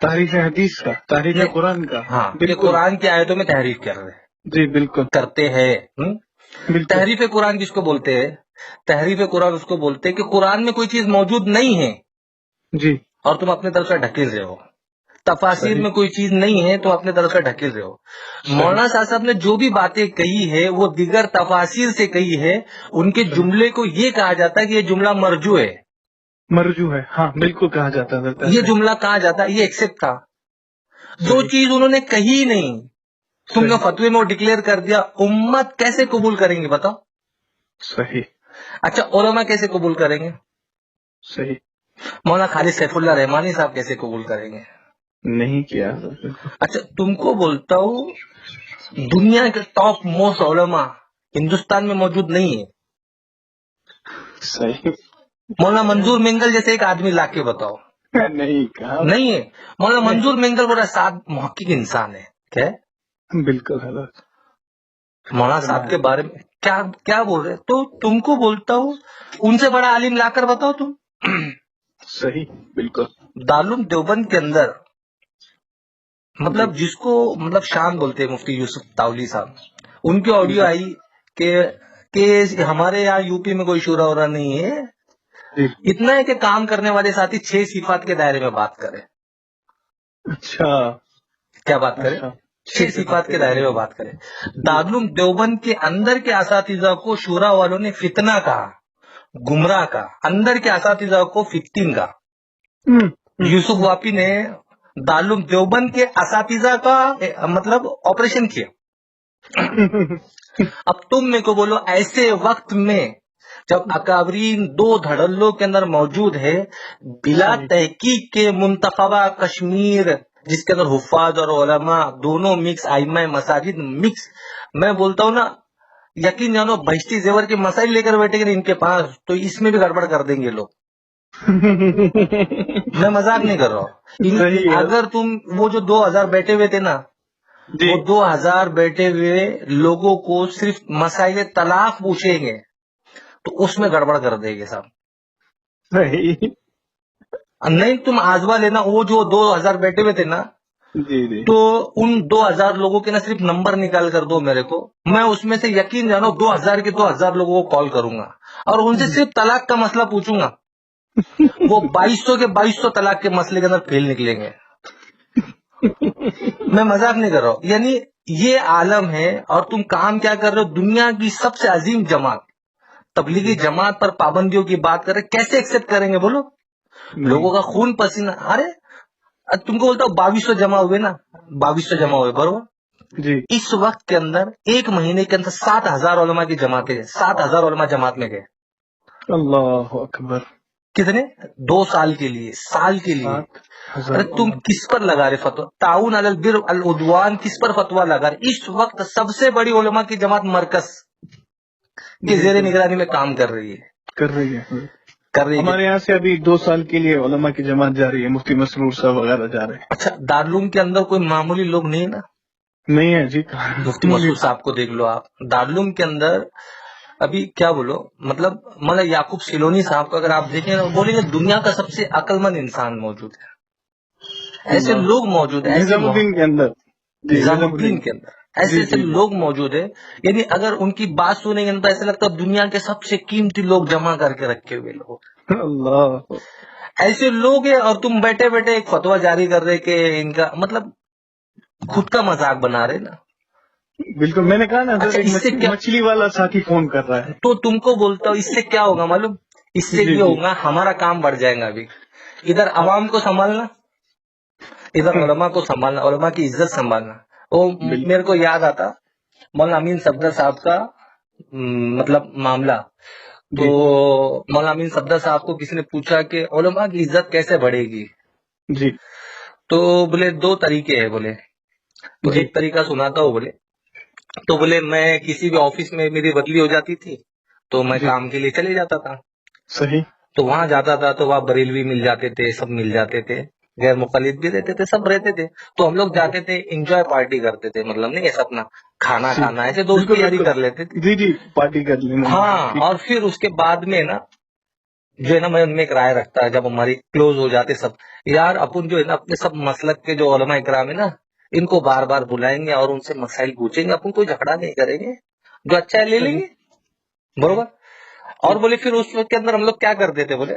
تحریف حدیث کا، تحریف قرآن کا. ہاں یہ بالکل قرآن کی آیتوں میں تحریف کر رہے ہیں، جی بالکل کرتے ہیں. بالکل تحریف قرآن کس کو بولتے ہیں؟ تحریف قرآن اس کو بولتے ہیں کہ قرآن میں کوئی چیز موجود نہیں ہے جی اور تم اپنے طرف سے ڈھکیل رہے ہو. تفاسیر صحیح. میں کوئی چیز نہیں ہے تو اپنے طرف سے ڈھکیل رہے ہو. مولانا صاحب نے جو بھی باتیں کہی ہے وہ دیگر تفاسیر سے کہی ہے. ان کے جملے کو یہ کہا جاتا ہے کہ یہ جملہ مرجو ہے. مرجو ہے، ہاں بالکل کہا جاتا ہے. یہ جملہ کہا جاتا ہے، یہ ایکسپٹ تھا. جو صحیح. چیز انہوں نے کہی نہیں، تم نے صحیح. فتوے میں وہ ڈکلیئر کر دیا، امت کیسے قبول کریں گے بتاؤ؟ صحیح اچھا علماء کیسے قبول کریں گے؟ صحیح مولانا خالد سیف اللہ رحمانی صاحب کیسے قبول کریں گے؟ نہیں کیا. اچھا تم کو بولتا ہوں دنیا کے ٹاپ موسٹ علماء ہندوستان میں موجود نہیں ہے. صحیح مولانا منظور مینگل جیسے ایک آدمی لا کے بتاؤ. نہیں کہا. نہیں ہے. مولانا منظور مینگل بڑا ساتھ محقق انسان ہے. کیا ہے؟ بالکل حضرت. مولانا صاحب کے بارے میں کیا بول رہے؟ تو تم کو بولتا ہوں ان سے بڑا عالم لا کر بتاؤ تم. صحیح بالکل. دارالعلوم دیوبند کے اندر مطلب جس کو مطلب شان بولتے ہیں مفتی یوسف تاولی صاحب، ان کی آڈیو آئی کہ ہمارے یہاں یو پی میں کوئی شورا ورا نہیں ہے، جی. اتنا ہے کہ کام کرنے والے ساتھی 6 صفات کے دائرے میں بات کریں. اچھا کیا بات کریں؟ 6 صفات کے دائرے میں بات کریں. دارالعلوم دیوبند کے اندر کے اساتذہ کو شورا والوں نے فتنہ کہا، گمراہ کہا. اندر کے اساتذہ کو فتین کہا. یوسف واپی نے دارالعلوم دیوبند کے اساتذہ کا مطلب آپریشن کیا. اب تم میرے کو بولو ایسے وقت میں جب اکابرین 2 دھڑلوں کے اندر موجود ہے، بلا تحقیق کے منتخبہ کشمیر جس کے اندر حفاظ اور علماء دونوں مکس، ائمہ مساجد مکس، میں بولتا ہوں نا یقین جانو بہشتی زیور کے مسائل لے کر بیٹھے گے ان کے پاس تو اس میں بھی گڑبڑ کر دیں گے لوگ. میں مذاق نہیں کر رہا ہوں. اگر تم وہ جو 2000 بیٹھے ہوئے تھے نا، وہ 2000 بیٹھے ہوئے لوگوں کو صرف مسائل طلاق پوچھیں گے تو اس میں گڑبڑ کر دے گے صاحب. صحیح. نہیں تم آزما لینا، وہ جو 2000 بیٹھے ہوئے تھے نا، جی جی. تو ان 2000 لوگوں کے نا صرف نمبر نکال کر دو میرے کو، میں اس میں سے یقین جانو 2000 کے 2000 لوگوں کو کال کروں گا اور ان سے صرف طلاق کا مسئلہ پوچھوں گا. وہ 2200 کے 2200 طلاق کے مسئلے کے اندر فیل نکلیں گے. میں مذاق نہیں کر رہا ہوں. یعنی یہ عالم ہے اور تم کام کیا کر رہے ہو؟ دنیا کی سب سے عظیم جماعت تبلیغی جماعت پر پابندیوں کی بات کر رہے، کیسے ایکسپٹ کریں گے بولو؟ لوگوں کا خون پسینہ. ارے تم کو بولتا ہوں 2200 جمع ہوئے نا، 2200 جمع ہوئے بروبر جی. اس وقت کے اندر ایک مہینے کے اندر 7000 علماء کی جماعتیں، 7000 علماء جماعت میں گئے. اللہ اکبر. کتنے؟ 2 سال کے لیے، سال کے لیے. ارے تم کس پر لگا رہے فتوا؟ تعاون علی البر والعدوان کس پر فتوا لگا رہے؟ اس وقت سب سے بڑی علماء کی جماعت مرکز کے زیر نگرانی میں کام کر رہی ہے. ہمارے یہاں سے ابھی 2 سال کے لیے علماء کی جماعت جا رہی ہے، مفتی مسرور صاحب وغیرہ جا رہے ہیں. اچھا دارالعلوم کے اندر کوئی معمولی لوگ نہیں ہے نا؟ نہیں ہے جی. مفتی مسرور صاحب کو دیکھ لو آپ. دارالعلوم کے اندر ابھی کیا بولو مطلب یعقوب سیلونی صاحب کو اگر آپ دیکھیں بولیں گے دنیا کا سب سے عقل مند انسان موجود ہے. ایسے لوگ موجود ہیں نظام الدین کے اندر، نظام الدین کے اندر ایسے لوگ موجود ہیں. یعنی اگر ان کی بات سنیں گے تو ایسا لگتا ہے دنیا کے سب سے قیمتی لوگ جمع کر کے رکھے ہوئے لوگ. اللہ ایسے لوگ ہیں اور تم بیٹھے بیٹھے ایک فتوا جاری کر رہے کہ ان کا مطلب خود کا مذاق بنا رہے نا. بالکل. میں نے کہا نا مچھلی والا ساتھی فون کر رہا ہے. تو تم کو بولتا ہوں اس سے کیا ہوگا معلوم؟ اس سے یہ ہوگا ہمارا کام بڑھ جائے گا. ابھی ادھر عوام کو سنبھالنا، ادھر علماء کو سنبھالنا، علماء کی عزت سنبھالنا. وہ میرے کو یاد آتا مولانا امین صفدر صاحب کا مطلب معاملہ. تو مولانا امین صفدر صاحب کو کسی نے پوچھا کہ علماء کی عزت کیسے بڑھے گی؟ جی. تو بولے 2 طریقے ہیں. بولے تو ایک طریقہ سناتا ہوں. بولے تو بولے میں کسی بھی آفس میں میری بدلی ہو جاتی تھی تو میں کام کے لیے چلے جاتا تھا. صحیح. تو وہاں جاتا تھا تو وہاں بریلوی مل جاتے تھے، سب مل جاتے تھے، غیر مقلد بھی رہتے تھے، سب رہتے تھے. تو ہم لوگ جاتے تھے انجوائے پارٹی کرتے تھے، مطلب نہیں ایسا اپنا کھانا کھانا ایسے دوست یاری کر لیتے تھے. جی جی پارٹی کر لینا. ہاں. اور پھر اس کے بعد میں نا جو ہے نا میں ان میں ایک رائے رکھتا ہے، جب ہماری کلوز ہو جاتے سب، یار اپن جو ہے نا اپنے سب مسلک کے جو علماء اکرام ہے نا، ان کو بار بار بلائیں گے اور ان سے مسائل پوچھیں گے، اپن کوئی جھگڑا نہیں کریں گے، جو اچھا ہے لے لیں صحیح گے، برابر. اور بولے پھر اس وقت کے اندر ہم لوگ کیا کرتے تھے بولے،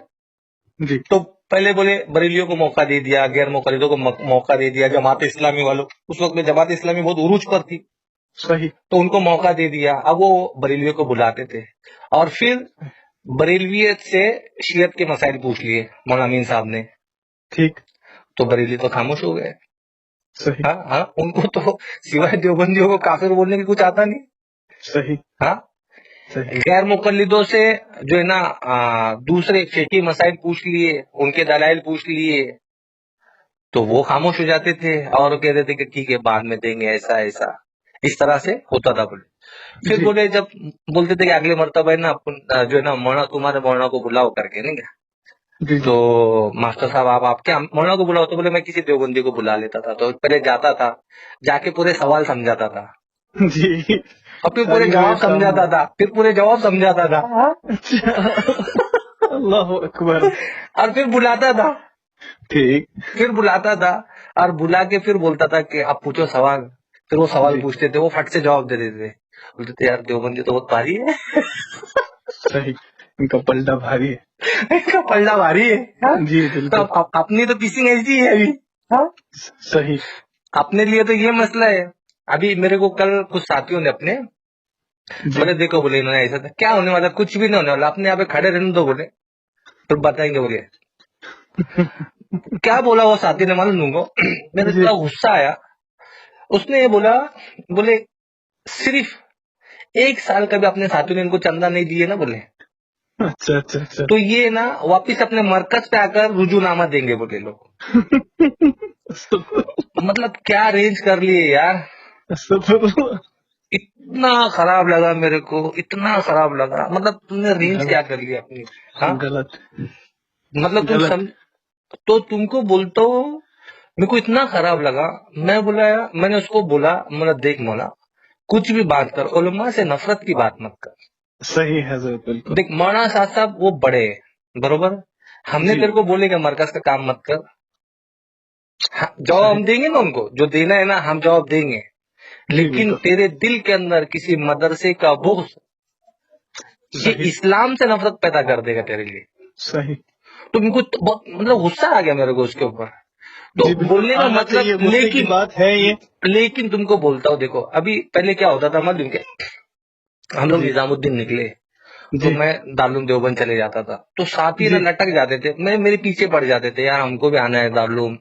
جی تو پہلے بولے بریلیوں کو موقع دے دیا، غیر مقلدوں کو موقع دے دیا، جماعت اسلامی والوں، اس وقت میں جماعت اسلامی بہت عروج پر تھی، صحیح تو ان کو موقع دے دیا. اب وہ بریلیوں کو بلاتے تھے اور پھر بریلویت سے شیعت کے مسائل پوچھ لیے مولانا امین صاحب نے، ٹھیک تو بریلی تو خاموش ہو گئے. صحیح ہاں ہاں، ان کو تو سوائے دیوبندیوں کو کافر بولنے کی کچھ آتا نہیں. صحیح ہاں، صحیح غیر مقلدوں سے جو ہے نا دوسرے فقہی مسائل پوچھ لیے، ان کے دلائل پوچھ لیے، تو وہ خاموش ہو جاتے تھے اور کہتے تھے کہ ٹھیک ہے بعد میں دیں گے، ایسا ایسا اس طرح سے ہوتا تھا. بولے پھر جی بولے جب بولتے تھے کہ اگلے مرتبہ ہے نا جو ہے نا مولانا تمہارے مولانا کو بلاؤ کر کے، نہیں کیا، جی تو جی ماسٹر صاحب آپ کیا مولانا کو بلاؤ، تو بولے میں کسی دیوبندی کو بلا لیتا تھا. تو پہلے جاتا تھا، جا کے پورے سوال سمجھاتا تھا، جی اور پھر پورے ساری جواب روایت سمجھاتا سامنے. تھا، پھر پورے جواب سمجھاتا تھا، اچھا اللہ اکبر. اور پھر بلاتا تھا، ٹھیک پھر بلاتا تھا اور بلا کے پھر بولتا تھا کہ اب پوچھو سوال. پھر وہ سوال جی پوچھتے تھے، وہ فٹ سے جواب دے دیتے تھے. بولتے تھے یار دیوبندی تو بہت بھاری ہے، صحیح ان کا پلٹا بھاری اس کا پلڑا بھاری ہے. ہاں؟ ہے. جی تو بالکل اپنی تو پیسنگ ایسی ہے ابھی. ہاں؟ صحیح اپنے لیے تو یہ مسئلہ ہے. ابھی میرے کو کل کچھ ساتھیوں نے اپنے جی بولے دیکھو بولے انہوں نے ایسا تھا، کیا ہونے والا، کچھ بھی نہیں ہونے والا، اپنے یہاں پہ کھڑے رہنے دو بولے، پھر بتائیں گے. بولے کیا بولا وہ ساتھی نے معلوم تم کو؟ میرے جی اتنا غصہ آیا. اس نے یہ بولا، بولے صرف 1 سال کا بھی اپنے ساتھیوں نے ان کو چندہ نہیں دیے نا بولے، اچھا اچھا اچھا تو یہ نا واپس اپنے مرکز پہ آ کر رجوع نامہ دیں گے بولے لوگ. مطلب کیا رینج کر لیے یار، اتنا خراب لگا میرے کو، اتنا خراب لگا. مطلب تم نے رینج کیا کر لی اپنی. ہاں، غلط مطلب تم غلط. تو تم کو بولتا ہو، میرے کو اتنا خراب لگا. میں نے اس کو بولا، دیکھ مولا کچھ بھی بات کر، علماء سے نفرت کی بات مت کر. صحیح حضرت بالکل. دیکھ مولانا صاحب وہ بڑے ہیں، بروبر. ہم نے جی تیرے کو بولے کہ مرکز کا کام مت کر، جواب صحیح ہم دیں گے نا، ان کو جو دینا ہے نا ہم جواب دیں گے، جی لیکن بالکل تیرے دل کے اندر کسی مدرسے کا بغض، یہ صحیح اسلام سے نفرت پیدا کر دے گا تیرے لیے. صحیح. تو ان کو بہت غصہ آ گیا میرے کو اس کے اوپر. تو جی بالکل بولنے کا آنا چاہیے، مطلب، غصے کی بات ہے یہ. لیکن تم کو بولتا ہوں دیکھو، ابھی پہلے کیا ہوتا تھا معلوم کہ ہم لوگ جی نظام الدین نکلے تو جی میں دارالعلوم دیوبند چلے جاتا تھا، تو ساتھی نا جی لٹک جاتے تھے، میرے پیچھے پڑ جاتے تھے، یار ہم کو بھی آنا ہے دارالعلوم،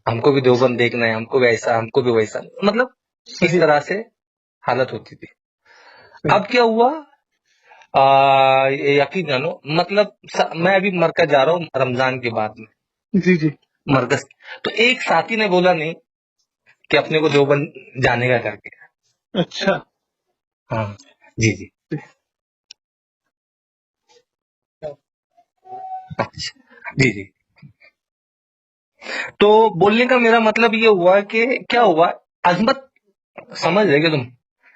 ہم کو بھی دیوبند دیکھنا ہے، ہم کو بھی ایسا، ہم کو بھی ویسا. مطلب اس صحیح طرح سے حالت ہوتی تھی. صحیح. اب کیا ہوا، یقین جانو، مطلب میں ابھی مرکز جا رہا ہوں رمضان کے بعد میں جی جی مرکز، تو ایک ساتھی نے بولا نہیں کہ اپنے کو دیوبند جانے کا کر کے. اچھا ہاں جی جی. اچھا جی جی. تو بولنے کا میرا مطلب یہ ہوا کہ کیا ہوا، عظمت سمجھ رہے کہ تم،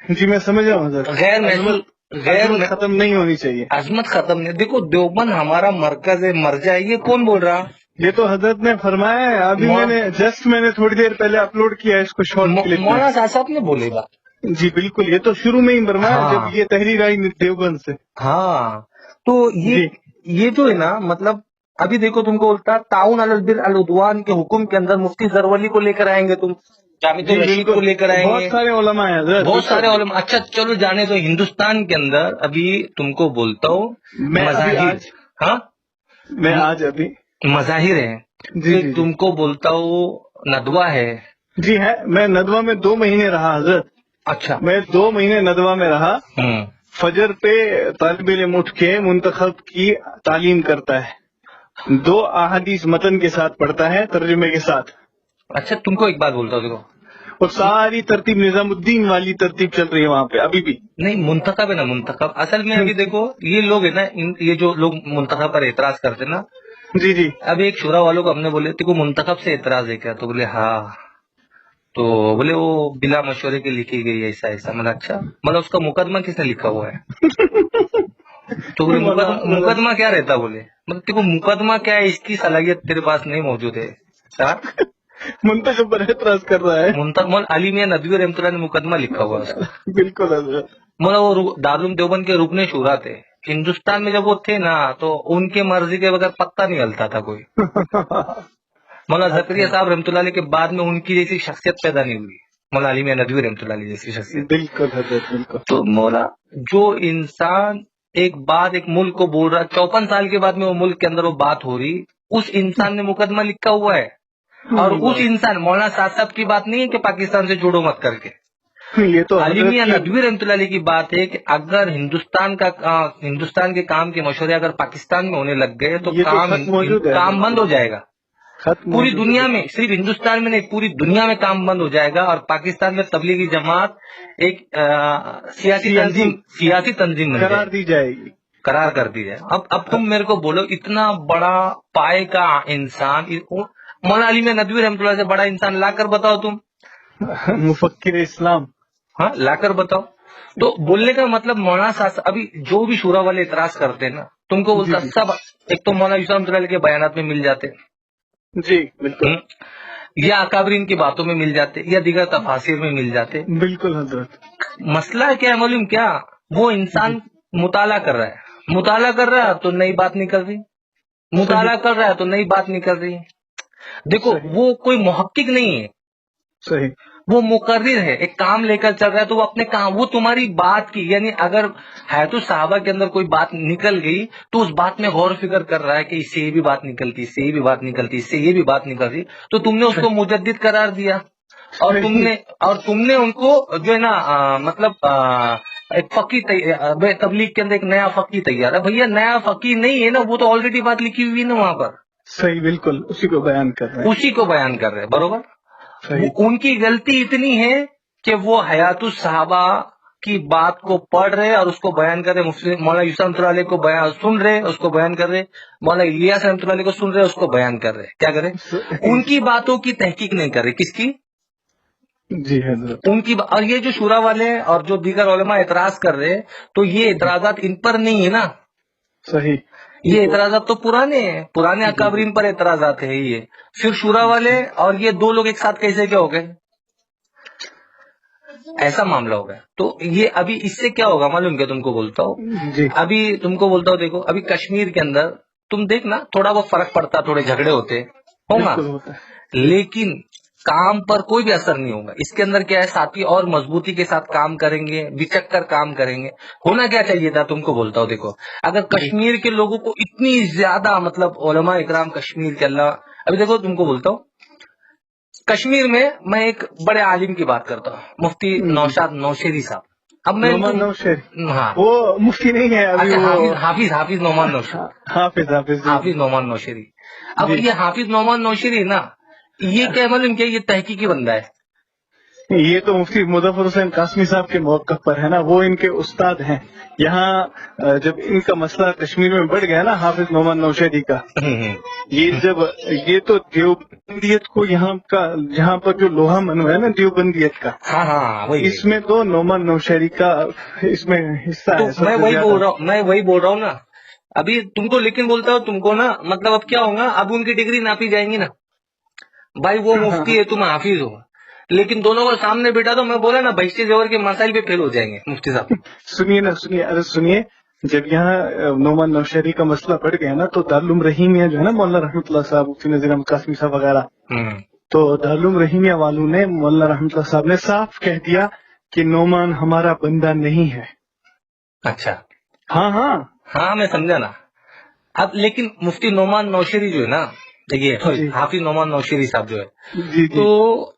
جی میں سمجھ رہا ہوں حضرت. غیر محسوس، عظمت ختم نہیں ہونی چاہیے. عظمت ختم نہیں. دیکھو دیوبند ہمارا مرکز ہے، مرجع ہے، یہ کون بول رہا؟ یہ تو حضرت نے فرمایا ہے. ابھی میں نے تھوڑی دیر پہلے اپلوڈ کیا ہے اس کو شارٹ کلپ میں. مولانا صاحب نے بولے بات. جی بالکل یہ تو شروع میں ہی فرمایا ہاں جب یہ تحریر آئی دیوبند سے. ہاں، تو جی یہ جو ہے نا مطلب ابھی دیکھو تم کو بولتا تعاون علی البر والعدوان کے حکم کے اندر مفتی زرولی کو لے کر آئیں گے، تم جامع جی الرشید کو بالکل لے کر آئیں بہت گے، سارے علماء ہیں حضرت. بہت بالکل. سارے علماء. اچھا چلو جانے تو ہندوستان کے اندر ابھی تم کو بولتا ہوں میں ابھی مظاہر، آج ہاں میں آج ابھی مظاہر ہیں، جی جی جی تم کو بولتا ہوں ندوہ ہے. جی ہے. میں ندوہ میں 2 مہینے رہا حضرت. اچھا. میں 2 مہینے ندوہ میں رہا. ہوں. فجر پہ طالب علم اٹھ کے منتخب کی تعلیم کرتا ہے، 2 احادیث متن کے ساتھ پڑھتا ہے ترجمے کے ساتھ، اچھا تم کو ایک بات بولتا ہوں دیکھو، اور ساری ترتیب نظام الدین والی ترتیب چل رہی ہے وہاں پہ ابھی بھی. نہیں منتخب ہے نا، منتخب اصل میں ابھی دیکھو یہ لوگ ہے نا، یہ جو لوگ منتخب پر اعتراض کرتے نا، جی جی اب ایک شورا والوں کو ہم نے بولے تو منتخب سے اعتراض ہے کیا، تو بولے ہاں، تو بولے وہ بلا مشورے کی لکھی گئی ایسا ایسا. مطلب اچھا، مطلب اس کا مقدمہ کس نے لکھا ہوا ہے؟ تو بولے مقدمہ کیا رہتا, بولے مطلب دیکھو مقدمہ کیا ہے, اس کی صلاحیت تیرے پاس نہیں موجود ہے. منتخب پر اعتراض کر رہا ہے. منتخب علی میاں ندوی رحمۃ اللہ نے مقدمہ لکھا ہوا ہے. بالکل حضرت. مطلب وہ دارالعلوم دیوبند کے رکن شورا تھے ہندوستان میں. جب وہ تھے نا تو ان کے مرضی کے بغیر پتہ نہیں ہلتا تھا کوئی. مولانا زکریا صاحب رحمۃ اللہ علیہ کے بعد میں ان کی جیسی شخصیت پیدا نہیں ہوئی, مولانا علی میاں ندوی رحمۃ اللہ علیہ جیسی شخصیت. بالکل حضرت بالکل. تو مولا جو انسان ایک بات ایک ملک کو بول رہا, 54 سال کے بعد میں وہ ملک کے اندر وہ بات ہو رہی, اس انسان نے مقدمہ لکھا ہوا ہے. اور اس انسان مولانا صاحب کی بات نہیں ہے کہ پاکستان سے جوڑو مت کر کے. یہ تو علی میاں ندوی رحمۃ اللہ علیہ کی بات ہے کہ اگر ہندوستان کے کام کے مشورے اگر پاکستان میں ہونے لگ گئے تو کام بند ہو جائے گا. پوری دنیا میں, صرف ہندوستان میں نہیں, پوری دنیا میں کام بند ہو جائے گا. اور پاکستان میں تبلیغی جماعت ایک سیاسی تنظیم قرار دی جائے گی, قرار کر دی جائے. اب تم میرے کو بولو, اتنا بڑا پائے کا انسان مولانا علی میاں ندوی رحمۃ اللہ سے بڑا انسان لا کر بتاؤ تم. مفکر اسلام, ہاں لا کر بتاؤ. تو بولنے کا مطلب مولانا صاحب ابھی جو بھی شورا والے اعتراض کرتے ہیں نا, تم کو بولتا سب ایک تو مولانا یوسف رحمۃ اللہ علیہ کے بیانات میں مل جاتے, جی بالکل, یا اکابرین کی باتوں میں مل جاتے, یا دیگر تفاسیر میں مل جاتے. بالکل حضرت. مسئلہ کیا ہے معلوم کیا, وہ انسان مطالعہ کر رہا ہے, مطالعہ کر رہا ہے تو نئی بات نکل رہی, مطالعہ کر رہا ہے تو نئی بات نکل رہی. دیکھو وہ کوئی محقق نہیں ہے, صحیح, وہ مقرر ہے, ایک کام لے کر چل رہا ہے. تو وہ اپنے کام, وہ تمہاری بات کی, یعنی اگر حیات الصحابہ کے اندر کوئی بات نکل گئی تو اس بات میں غور و فکر کر رہا ہے کہ اس سے یہ بھی بات نکلتی, اس سے یہ بھی بات نکلتی, اس سے یہ بھی بات نکل رہی. تو تم نے اس کو مجدد قرار دیا, اور تم نے ان کو جو ہے نا مطلب ایک فقی تبلیغ کے اندر ایک نیا فقی تیار ہے. بھیا نیا فقی نہیں ہے نا, وہ تو آلریڈی بات لکھی ہوئی ہے نا وہاں پر. صحیح, بالکل اسی کو بیان کر رہے ہیں, برابر. ان کی غلطی اتنی ہے کہ وہ حیات الصحابہ کی بات کو پڑھ رہے اور اس کو بیان کر رہے, مولانا یوسف رحمۃ اللہ علیہ کو سن رہے, اس کو بیان کر رہے, مولانا الیاس رحمۃ اللہ علیہ کو سن رہے, اس کو بیان کر رہے. کیا کرے, ان کی باتوں کی تحقیق نہیں کر رہے. کس کی؟ جی حضرت. ان کی. اور یہ جو شورا والے اور جو دیگر علماء اعتراض کر رہے, تو یہ اعتراضات ان پر نہیں ہے نا. صحیح, یہ اعتراضات تو پرانے ہیں, پرانے اکابرین پر اعتراضات ہیں. یہ پھر شورا والے اور یہ دو لوگ ایک ساتھ کیسے کیا ہو گئے, ایسا معاملہ ہو گیا. تو یہ ابھی اس سے کیا ہوگا معلوم کیا, تم کو بولتا ہوں, ابھی تم کو بولتا ہوں, دیکھو ابھی کشمیر کے اندر تم دیکھنا تھوڑا بہت فرق پڑتا, تھوڑے جھگڑے ہوتے ہوگا, لیکن کام پر کوئی بھی اثر نہیں ہوگا. اس کے اندر کیا ہے, ساتھی اور مضبوطی کے ساتھ کام کریں گے, بچک کر کام کریں گے. ہونا کیا چاہیے تھا, تم کو بولتا ہوں, دیکھو اگر کشمیر کے لوگوں کو اتنی زیادہ مطلب علماء اکرام کشمیر کے, اللہ ابھی دیکھو تم کو بولتا ہوں, کشمیر میں میں ایک بڑے عالم کی بات کرتا ہوں, مفتی نوشاد نوشیری صاحب. اب میں ہاں, وہ مفتی نہیں ہے, حافظ نعمان نوشیری, حافظ نعمان نوشیری. اب یہ حافظ نعمان نوشیری نا, یہ کیا معلوم کیا, یہ تحقیقی بندہ ہے. یہ تو مفتی مظفر حسین قاسمی صاحب کے موقف پر ہے نا, وہ ان کے استاد ہیں. یہاں جب ان کا مسئلہ کشمیر میں بڑھ گیا نا, حافظ نعمان نوشیری کا, یہ تو دیوبندیت کو یہاں پر جو لوہا منو ہے نا دیوبندیت کا, اس میں تو نعمان نوشیری کا اس میں حصہ ہے. میں وہی بول رہا ہوں نا ابھی تم کو, لیکن بولتا ہوں تم کو نا, مطلب اب کیا ہوگا, اب ان کی ڈگری ناپی جائیں گی نا. بھائی وہ مفتی ہے, تم حافظ ہو, لیکن دونوں کو سامنے بیٹھا تو میں بولا نا بہشتی زیور کے مسائل پہ فیل ہو جائیں گے مفتی صاحب. سنیے, جب یہاں نعمان نوشیری کا مسئلہ بڑھ گیا نا, تو دارالعلوم رحیمیہ جو ہے نا, مولانا رحمۃ اللہ صاحب, مفتی نذیر احمد قاسمی صاحب وغیرہ, تو دارالعلوم رحیمیہ والوں نے, مولانا رحمۃ اللہ صاحب نے صاف کہہ دیا کہ نعمان ہمارا بندہ نہیں ہے. اچھا, ہاں میں سمجھا نا. اب لیکن مفتی نعمان نوشیری جو ہے نا, دیکھیے حافظ نعمان نوشیری صاحب جو ہے, تو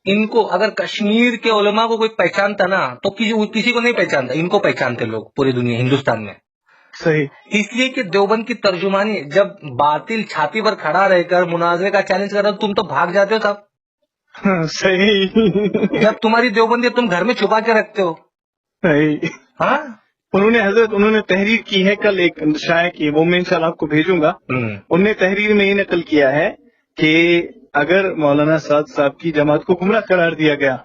ان کو اگر کشمیر کے علماء کو کوئی پہچانتا نا, تو کسی کو نہیں پہچانتا, ان کو پہچانتے لوگ پوری دنیا ہندوستان میں. صحیح, اس لیے کہ دیوبند کی ترجمانی, جب باطل چھاتی پر کھڑا رہ کر مناظرے کا چیلنج کر رہا, تم تو بھاگ جاتے ہو صاحب. صحیح, جب تمہاری دیوبندی تم گھر میں چھپا کے رکھتے ہو. صحیح. ہاں, انہوں نے تحریر کی ہے, کل ایک شائع کی, وہ میں انشاءاللہ آپ کو بھیجوں گا. انہوں نے تحریر میں یہ نقل کیا ہے کہ اگر مولانا سعد صاحب کی جماعت کو گمراہ قرار دیا گیا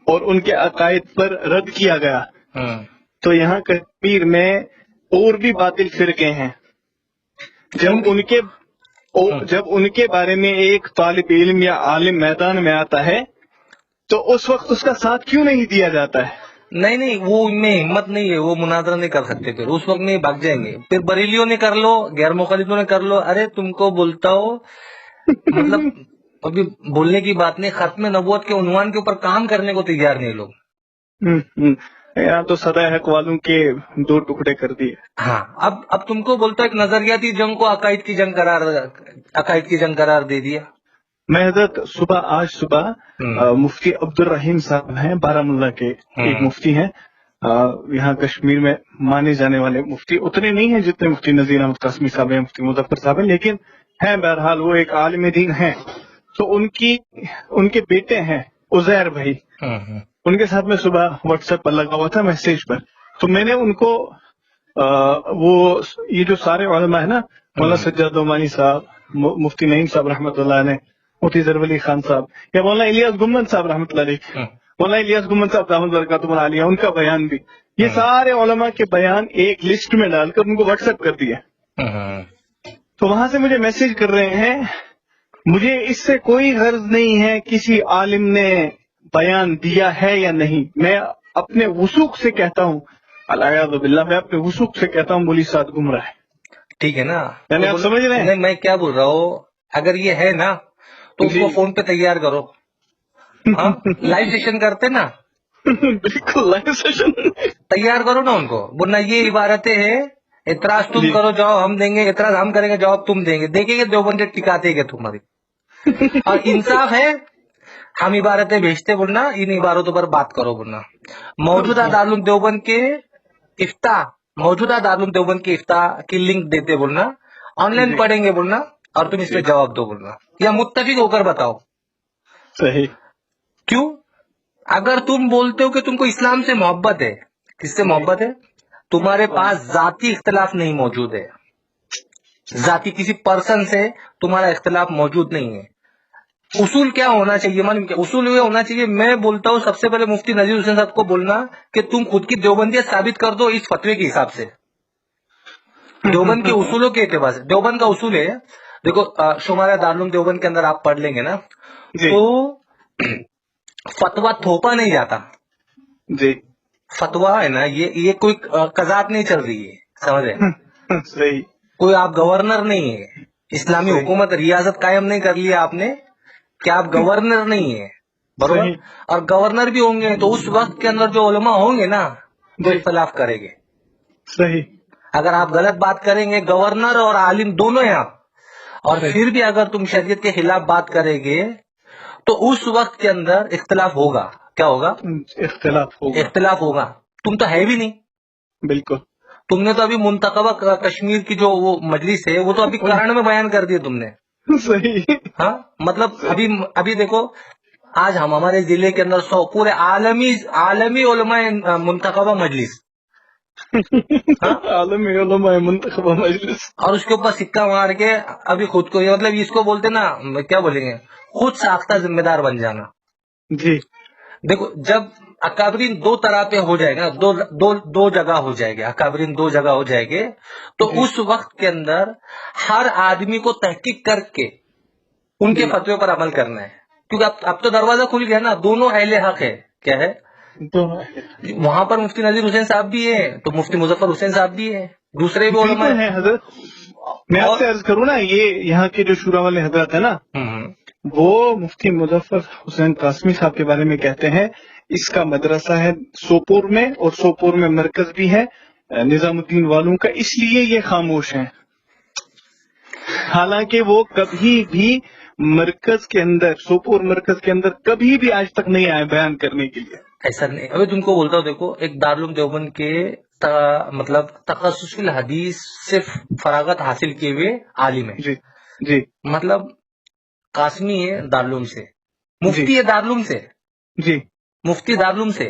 اور ان کے عقائد پر رد کیا گیا, تو یہاں کشمیر میں اور بھی باطل فرقے ہیں، جب ان کے بارے میں ایک طالب علم یا عالم میدان میں آتا ہے تو اس وقت اس کا ساتھ کیوں نہیں دیا جاتا ہے؟ نہیں وہ ان میں ہمت نہیں ہے، وہ مناظرہ نہیں کر سکتے، پھر اس وقت میں بھاگ جائیں گے، پھر بریلیوں نے کر لو، غیر مخالفوں نے کر لو، ارے تم کو بولتا ہو مطلب ابھی بولنے کی بات نہیں، ختم نبوت کے عنوان کے اوپر کام کرنے کو تیار نہیں لوگ. یہاں تو سدا حق والوں کے 2 ٹکڑے کر دیے. ہاں اب تم کو بولتا ایک نظریاتی جنگ کو عقائد کی جنگ قرار دے دیا. میں حضرت آج صبح مفتی عبد الرحیم صاحب ہیں، بارہمولہ کے ایک مفتی ہیں، یہاں کشمیر میں مانے جانے والے مفتی اتنے نہیں ہیں جتنے مفتی نذیر احمد قاسمی صاحب ہیں، مفتی مظفر صاحب ہیں، لیکن ہیں بہرحال وہ ایک عالم دین ہیں. تو ان کے بیٹے ہیں عزیر بھائی، ان کے ساتھ میں صبح واٹس ایپ پر لگا ہوا تھا میسج پر. تو میں نے ان کو یہ جو سارے علماء ہیں نا، مولانا سجاد عمانی صاحب، مفتی نعیم صاحب رحمۃ اللہ علیہ، مفتی ضرب علی خان صاحب، یا مولانا الیاس گمن صاحب رحمۃ اللہ علیہ، مولانا الیاس گمن صاحب رحمۃ اللہ برکاتہ عالیہ، ان کا بیان بھی، یہ سارے علماء کے بیان ایک لسٹ میں ڈال کر ان کو واٹس ایپ کر دیا. تو وہاں سے مجھے میسج کر رہے ہیں، مجھے اس سے کوئی غرض نہیں ہے کسی عالم نے بیان دیا ہے یا نہیں، میں اپنے وثوق سے کہتا ہوں، الیاذ باللہ، میں اپنے وثوق سے کہتا ہوں مولی صاحب گمراہ ہے. ٹھیک ہے نا، یعنی آپ سمجھ رہے ہیں میں کیا بول رہا ہوں؟ اگر یہ ہے نا تو اس کو فون پہ تیار کرو، لائیو سیشن کرتے نا، بالکل لائیو سیشن تیار کرو نا ان کو، ورنہ یہ عبارتیں ہیں، اعتراض تم کرو جواب ہم دیں گے، اعتراض ہم کریں گے جواب تم دیں گے، دیکھیں گے دیوبند ٹکاتے گے تمہاری. اور انصاف ہے، ہم عبارتیں بھیجتے بولنا، ان عبارتوں پر بات کرو بولنا. موجودہ دارالعلوم دیوبند کے افتاح کی لنک دیتے بولنا، آن لائن پڑھیں گے بولنا، اور تم اس پہ جواب دو بولنا، یا متفق ہو کر بتاؤ. صحیح. کیوں؟ اگر تم بولتے ہو کہ تم کو اسلام سے محبت ہے، کس سے محبت ہے؟ تمہارے پاس ذاتی اختلاف نہیں موجود ہے، ذاتی کسی پرسن سے تمہارا اختلاف موجود نہیں ہے. اصول کیا ہونا چاہیے؟ اصول یہ ہونا چاہیے، میں بولتا ہوں سب سے پہلے مفتی نذیر حسین صاحب کو بولنا کہ تم خود کی دیوبندیت ثابت کر دو اس فتوے کے حساب سے، دیوبند کے اصولوں کے اعتبار سے. دیوبند کا اصول ہے، دیکھو شمارہ دارالعلوم دیوبند کے اندر آپ پڑھ لیں گے نا، تو فتوا تھوپا نہیں جاتا. جی فتوا ہے نا، یہ کوئی قضات نہیں چل رہی ہے، سمجھ رہے؟ صحیح. کوئی آپ گورنر نہیں ہے، اسلامی حکومت ریاست قائم نہیں کر لی آپ نے کہ آپ گورنر نہیں ہے، برابر؟ اور گورنر بھی ہوں گے تو اس وقت کے اندر جو علماء ہوں گے نا وہ اختلاف کریں گے. صحیح. اگر آپ غلط بات کریں گے، گورنر اور عالم دونوں ہیں آپ، اور پھر بھی اگر تم شریعت کے خلاف بات کریں گے تو اس وقت کے اندر اختلاف ہوگا. کیا ہوگا؟ اختلاف ہوگا. تم تو ہے بھی نہیں، بالکل. تم نے تو ابھی منتخبہ کشمیر کی جو وہ مجلس ہے وہ تو ابھی کرن میں بیان کر دی تم نے. صحیح. ہاں مطلب ابھی دیکھو، آج ہمارے ضلع کے اندر پورے عالمی علماء منتخبہ مجلس، عالمی علماء منتخبہ مجلس، اور اس کے اوپر سکہ مار کے ابھی خود کو، مطلب اس کو بولتے نا، کیا بولیں گے، خود ساختہ ذمہ دار بن جانا. جی دیکھو جب اکابرین 2 طرح پہ ہو جائے گا، دو جگہ ہو جائے گا، اکابرین 2 جگہ ہو جائے گے، تو اس وقت کے اندر ہر آدمی کو تحقیق کر کے ان کے فتوے پر عمل کرنا ہے. کیونکہ اب تو دروازہ کھل گیا نا، دونوں اہل حق ہے. کیا ہے؟ وہاں پر مفتی نذیر حسین صاحب بھی ہیں تو مفتی مظفر حسین صاحب بھی ہیں، دوسرے بھی علماء ہیں. حضرت میں آپ سے عرض کروں نا، یہ یہاں کے جو شورا والے حضرت ہیں نا، وہ مفتی مظفر حسین قاسمی صاحب کے بارے میں کہتے ہیں اس کا مدرسہ ہے سوپور میں، اور سوپور میں مرکز بھی ہے نظام الدین والوں کا، اس لیے یہ خاموش ہیں. حالانکہ وہ کبھی بھی مرکز کے اندر، سوپور مرکز کے اندر کبھی بھی آج تک نہیں آئے بیان کرنے کے لیے. ایسا نہیں. ابھی تم کو بولتا ہوں، دیکھو ایک دارالعلوم دیوبند کے مطلب تخصص فی الحدیث سے فراغت حاصل کیے ہوئے عالم ہے. جی مطلب قاسمی ہے دارالعلوم سے، مفتی ہے دارالعلوم سے، جی مفتی دارالعلوم سے،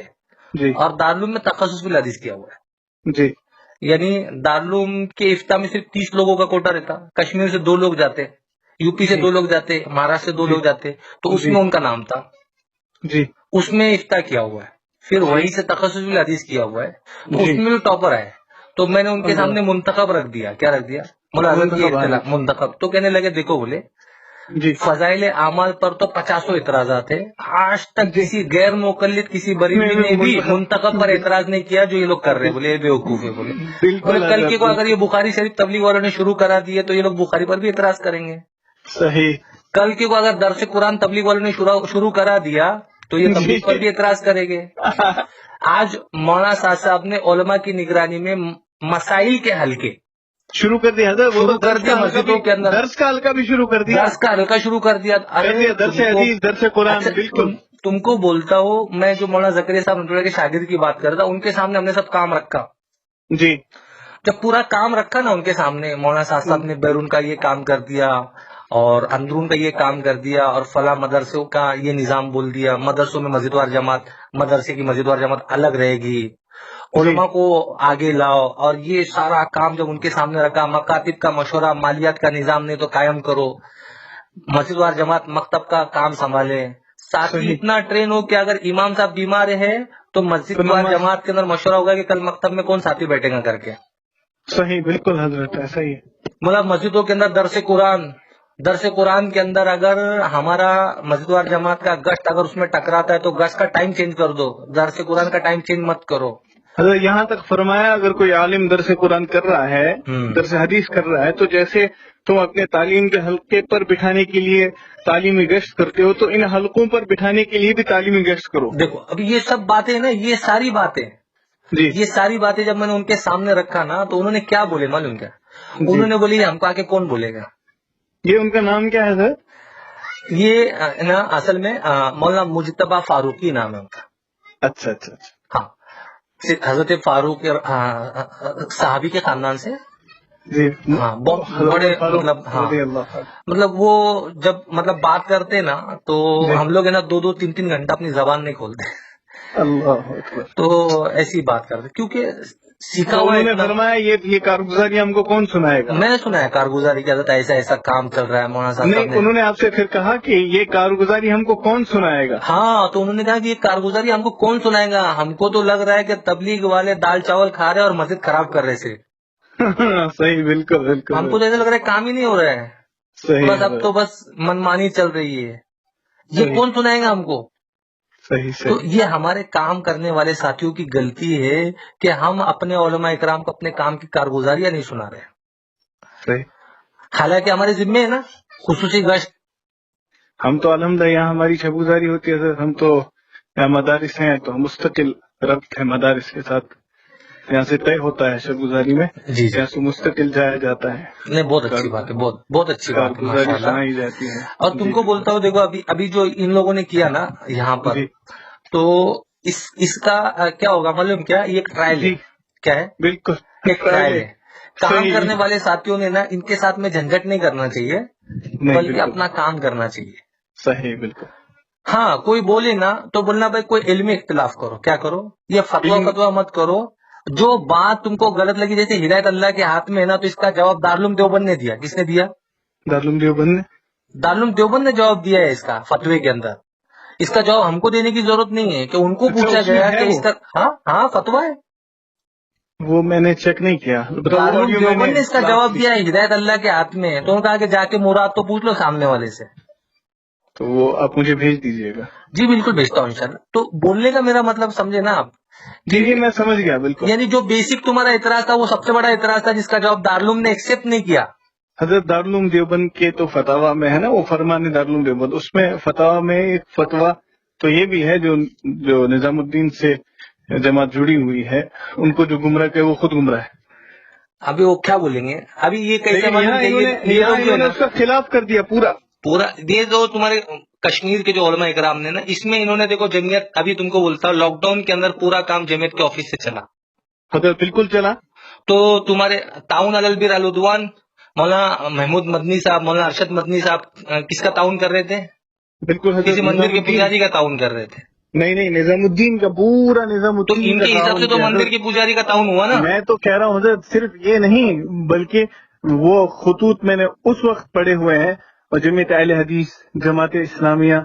جی اور دارالعلوم میں تخصص فی الحدیث کیا ہوا ہے. جی یعنی دارالعلوم کے افتاء میں صرف 30 لوگوں کا کوٹا رہتا، کشمیر سے 2 لوگ جاتے، یو پی سے 2 لوگ جاتے، مہاراشٹر سے 2 لوگ جاتے، تو اس میں ان کا نام تھا. جی اس میں افتاء کیا ہوا ہے، پھر وہیں سے تخصص فی الحدیث کیا ہوا ہے، تو اس میں بھی ٹاپر ہے. تو میں نے ان کے سامنے منتخب رکھ دیا. کیا رکھ دیا؟ مولا حضرت یہ اطلاع منتخب. تو کہنے لگے دیکھو بولے جی فضائل اعمال پر تو 50 اعتراضات ہیں، آج تک کسی غیر مقلد کسی بریلوی نے بھی منتخب پر اعتراض نہیں کیا جو یہ لوگ کر رہے ہیں. بولے یہ بیوقوف ہے. بولے بالکل کل کے کو اگر یہ بخاری شریف تبلیغ والوں نے شروع کرا دیے تو یہ لوگ بخاری پر بھی اعتراض کریں گے. صحیح. کل کے کو اگر درس قرآن تبلیغ والوں نے شروع کرا دیا تو یہ تبلیغ پر بھی اعتراض کریں گے. آج مولانا سعد صاحب نے علماء کی نگرانی میں مسائل کے حلقے شروع کر دیا حضرت. وہ شروع کر دیا مسجدوں کے اندر. درس کا حلقہ بھی شروع کر دیا. درس کا حلقہ شروع کر دیا. درس حدیث، درس قرآن. بالکل. تم کو بولتا ہوں میں جو مولانا زکریا صاحب رحمۃ اللہ کے شاگرد کی بات کر رہا تھا، ان کے سامنے ہم نے سب کام رکھا. جی جب پورا کام رکھا نا ان کے سامنے، مولانا سعد صاحب نے بیرون کا یہ کام کر دیا اور اندرون کا یہ کام کر دیا اور فلاں مدرسوں کا یہ نظام بول دیا، مدرسوں میں مسجد وار جماعت، مدرسے کی مسجد وار جماعت الگ رہے گی، علماء کو آگے لاؤ، اور یہ سارا کام جب ان کے سامنے رکھا، مکاتب کا مشورہ، مالیات کا نظام نہیں تو قائم کرو، مسجد وار جماعت مکتب کا کام سنبھالے، ساتھی اتنا ٹرین ہو کہ اگر امام صاحب بیمار ہے تو مسجد وار جماعت کے اندر مشورہ ہوگا کہ کل مکتب میں کون ساتھی بیٹھے گا کر کے. صحیح. بالکل حضرت ایسا ہی ہے. مطلب مسجدوں کے اندر درس قرآن کے اندر اگر ہمارا مسجد وار جماعت کا گشت اگر اس میں ٹکراتا ہے تو گشت کا ٹائم چینج کر دو، درس قرآن کا ٹائم چینج مت کرو. حضرت یہاں تک فرمایا اگر کوئی عالم درس قرآن کر رہا ہے، درس حدیث کر رہا ہے، تو جیسے تم اپنے تعلیم کے حلقے پر بٹھانے کے لیے تعلیمی گشت کرتے ہو تو ان حلقوں پر بٹھانے کے لیے بھی تعلیمی گشت کرو. دیکھو اب یہ سب باتیں نا، یہ ساری باتیں جی یہ ساری باتیں جب میں نے ان کے سامنے رکھا نا تو انہوں نے کیا بولے معلوم کیا؟ انہوں نے بولی ہم کو آ کے کون بولے گا. یہ ان کا نام کیا ہے حضرت؟ یہ نا اصل میں مولانا مجتبی فاروقی نام ہے ان کا. اچھا اچھا اچھا. ہاں حضرت فاروق صحابی کے خاندان سے. جی ہاں بہت بڑے مطلب وہ جب مطلب بات کرتے نا تو ہم لوگ ہے نا 2-2 3-3 گھنٹہ اپنی زبان نہیں کھولتے. اللہ اکبر. تو ایسی بات کرتے کیونکہ سیکھا ہوا انہوں نے فرمایا یہ کارگزاری ہم کو کون سنائے گا. میں نے سنا ہے کارگزاری کی حضرت ایسا کام چل رہا ہے مولانا صاحب نہیں، انہوں نے آپ سے پھر کہا کہ یہ کارگزاری ہم کو کون سنائے گا. ہاں تو انہوں نے کہا کہ یہ کارگزاری ہم کو کون سنائے گا، ہم کو تو لگ رہا ہے کہ تبلیغ والے دال چاول کھا رہے اور مسجد خراب کر رہے تھے. صحیح. بالکل بالکل. ہم کو تو ایسا لگ رہا ہے کام ہی نہیں ہو رہا ہے. صحیح. بس اب تو بس منمانی چل رہی ہے. یہ کون سنائے گا ہم کو. صحیح تو یہ ہمارے کام کرنے والے ساتھیوں کی غلطی ہے کہ ہم اپنے علماء اکرام کو اپنے کام کی کارگزاریاں نہیں سنا رہے. صحیح. حالانکہ ہمارے ذمے ہے نا خصوصی گشت. ہم تو الحمدللہ یہاں ہماری شبگزاری ہوتی ہے. ہم تو یہاں مدارس ہیں تو مستقل ربط ہے مدارس کے ساتھ، یہاں سے طے ہوتا ہے شبگزاری میں. جی یہاں سے مستقل جایا جاتا ہے. نہیں بہت اچھی بات ہے، بہت اچھی بات ہے ماشاء اللہ. سنائی جاتی ہے. اور تم کو بولتا ہوں دیکھو ابھی جو ان لوگوں نے کیا نا یہاں پر، تو اس کا کیا ہوگا معلوم کیا؟ یہ ایک ٹرائل ہے. کیا ہے؟ بالکل ایک ٹرائل ہے. کام کرنے والے ساتھیوں نے نا ان کے ساتھ میں جھنجٹ نہیں کرنا چاہیے بلکہ اپنا کام کرنا چاہیے. صحیح. بالکل. ہاں کوئی بولے نا تو بولنا بھائی کوئی علمی اختلاف کرو. کیا کرو؟ یہ فتوا مت کرو. جو بات تم کو غلط لگی، جیسے ہدایت اللہ کے ہاتھ میں ہے نا، تو اس کا جواب دارالعلوم دیوبند نے دیا. کس نے دیا؟ دارالعلوم دیوبند نے. دارالعلوم دیوبند نے جواب دیا ہے اس کا فتوے کے اندر. اس کا جواب ہم کو دینے کی ضرورت نہیں ہے کہ ان کو پوچھا گیا کہ اس کا ہاں فتوا ہے. وہ میں نے چیک نہیں کیا. دارالعلوم دیوبند نے اس کا جواب دیا ہے ہدایت اللہ کے ہاتھ میں ہے. تو انہوں نے کہا کہ جا کے مراد تو پوچھ لو سامنے والے سے. تو وہ آپ مجھے بھیج دیجیے گا. جی بالکل بھیجتا ہوں انشاءاللہ. تو بولنے کا میرا مطلب سمجھے نا آپ. جی میں سمجھ گیا. بالکل. یعنی جو بیسک تمہارا اعتراض تھا وہ سب سے بڑا اعتراض تھا جس کا جواب دارالعلوم نے ایکسپٹ نہیں کیا. حضرت دارالعلوم دیوبند کے تو فتوا میں ہے نا، وہ فرمان دارالعلوم دیوبند، اس میں فتوا میں ایک فتوا تو یہ بھی ہے جو نظام الدین سے جماعت جڑی ہوئی ہے ان کو جو گمراہ کہ وہ خود گمراہ ہے. ابھی وہ کیا بولیں گے؟ ابھی یہ کیسے انہوں نے اس کا خلاف کر دیا پورا. یہ جو تمہارے کشمیر کے جو علماء اکرام نے نا، اس میں انہوں نے دیکھو جمعیت، ابھی تم کو بولتا ہوں لاک ڈاؤن کے اندر پورا کام جمعیت کے آفس سے چلا. حضرت بالکل چلا. تو تمہارے تعاون علی البر والعدوان مولانا محمود مدنی صاحب، مولانا ارشد مدنی صاحب کس کا تعاون کر رہے تھے؟ بالکل کسی مندر کے پجاری کا تعاون کر رہے تھے. نہیں نظام الدین کا پورا نظام الدین. تو ان کے حساب سے تو مندر کے پجاری کا تعاون ہوا نا. میں تو کہہ رہا ہوں حضرت صرف یہ نہیں بلکہ وہ خطوط میں نے اس وقت پڑھے ہوئے ہیں، اور جمعیت اہل حدیث، جماعت اسلامیہ،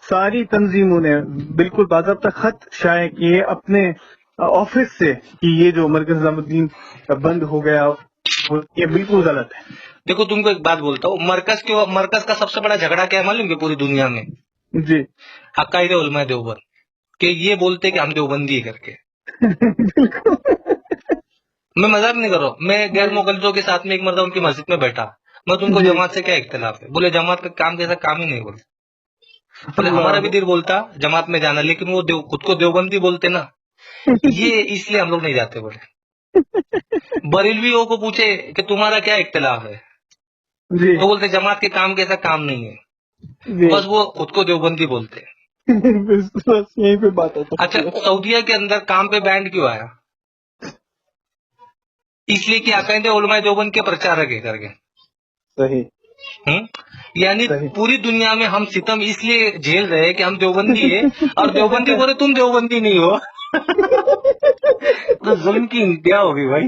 ساری تنظیموں نے بالکل باضابطہ خط شائع کیے اپنے آفس سے کہ یہ جو مرکز نظام الدین بند ہو گیا یہ بالکل غلط ہے. دیکھو تم کو ایک بات بولتا ہوں، مرکز کا سب سے بڑا جھگڑا کیا ہے معلوم کہ پوری دنیا میں جی عقائد علماء دیوبند، کہ یہ بولتے کہ ہم دیوبندی کر کے. میں مذاق نہیں کر رہا ہوں، میں غیر مقلدوں کے ساتھ میں ایک مرتبہ ان کی مسجد میں بیٹھا، میں تم کو جی. جماعت سے کیا اختلاف ہے؟ بولے جماعت کا کام جیسا کام ہی نہیں بولے. بولے ہمارا بھی دل بولتا جماعت میں جانا، لیکن وہ خود کو دیوبندی بولتے نا، یہ اس لیے ہم لوگ نہیں جاتے. بولے بریلویوں کو پوچھے کہ تمہارا کیا اختلاف ہے، جی تو بولتے جماعت کے کام کیسا کام نہیں ہے، جی بس وہ خود کو دیوبندی بولتے. بس یہیں پہ بات ہے. اچھا سعودیہ کے اندر کام پہ بینڈ کیوں آیا؟ اس لیے کہ عقائد علماء دیوبند کے پرچارک ہے کر کے. صحیح. یعنی صحیح. پوری دنیا میں ہم ستم اس لیے جھیل رہے کہ ہم دیوبندی ہے، اور دیوبندی بولے تم دیوبندی نہیں ہو. تو ظلم کی انتہا ہوگی بھائی.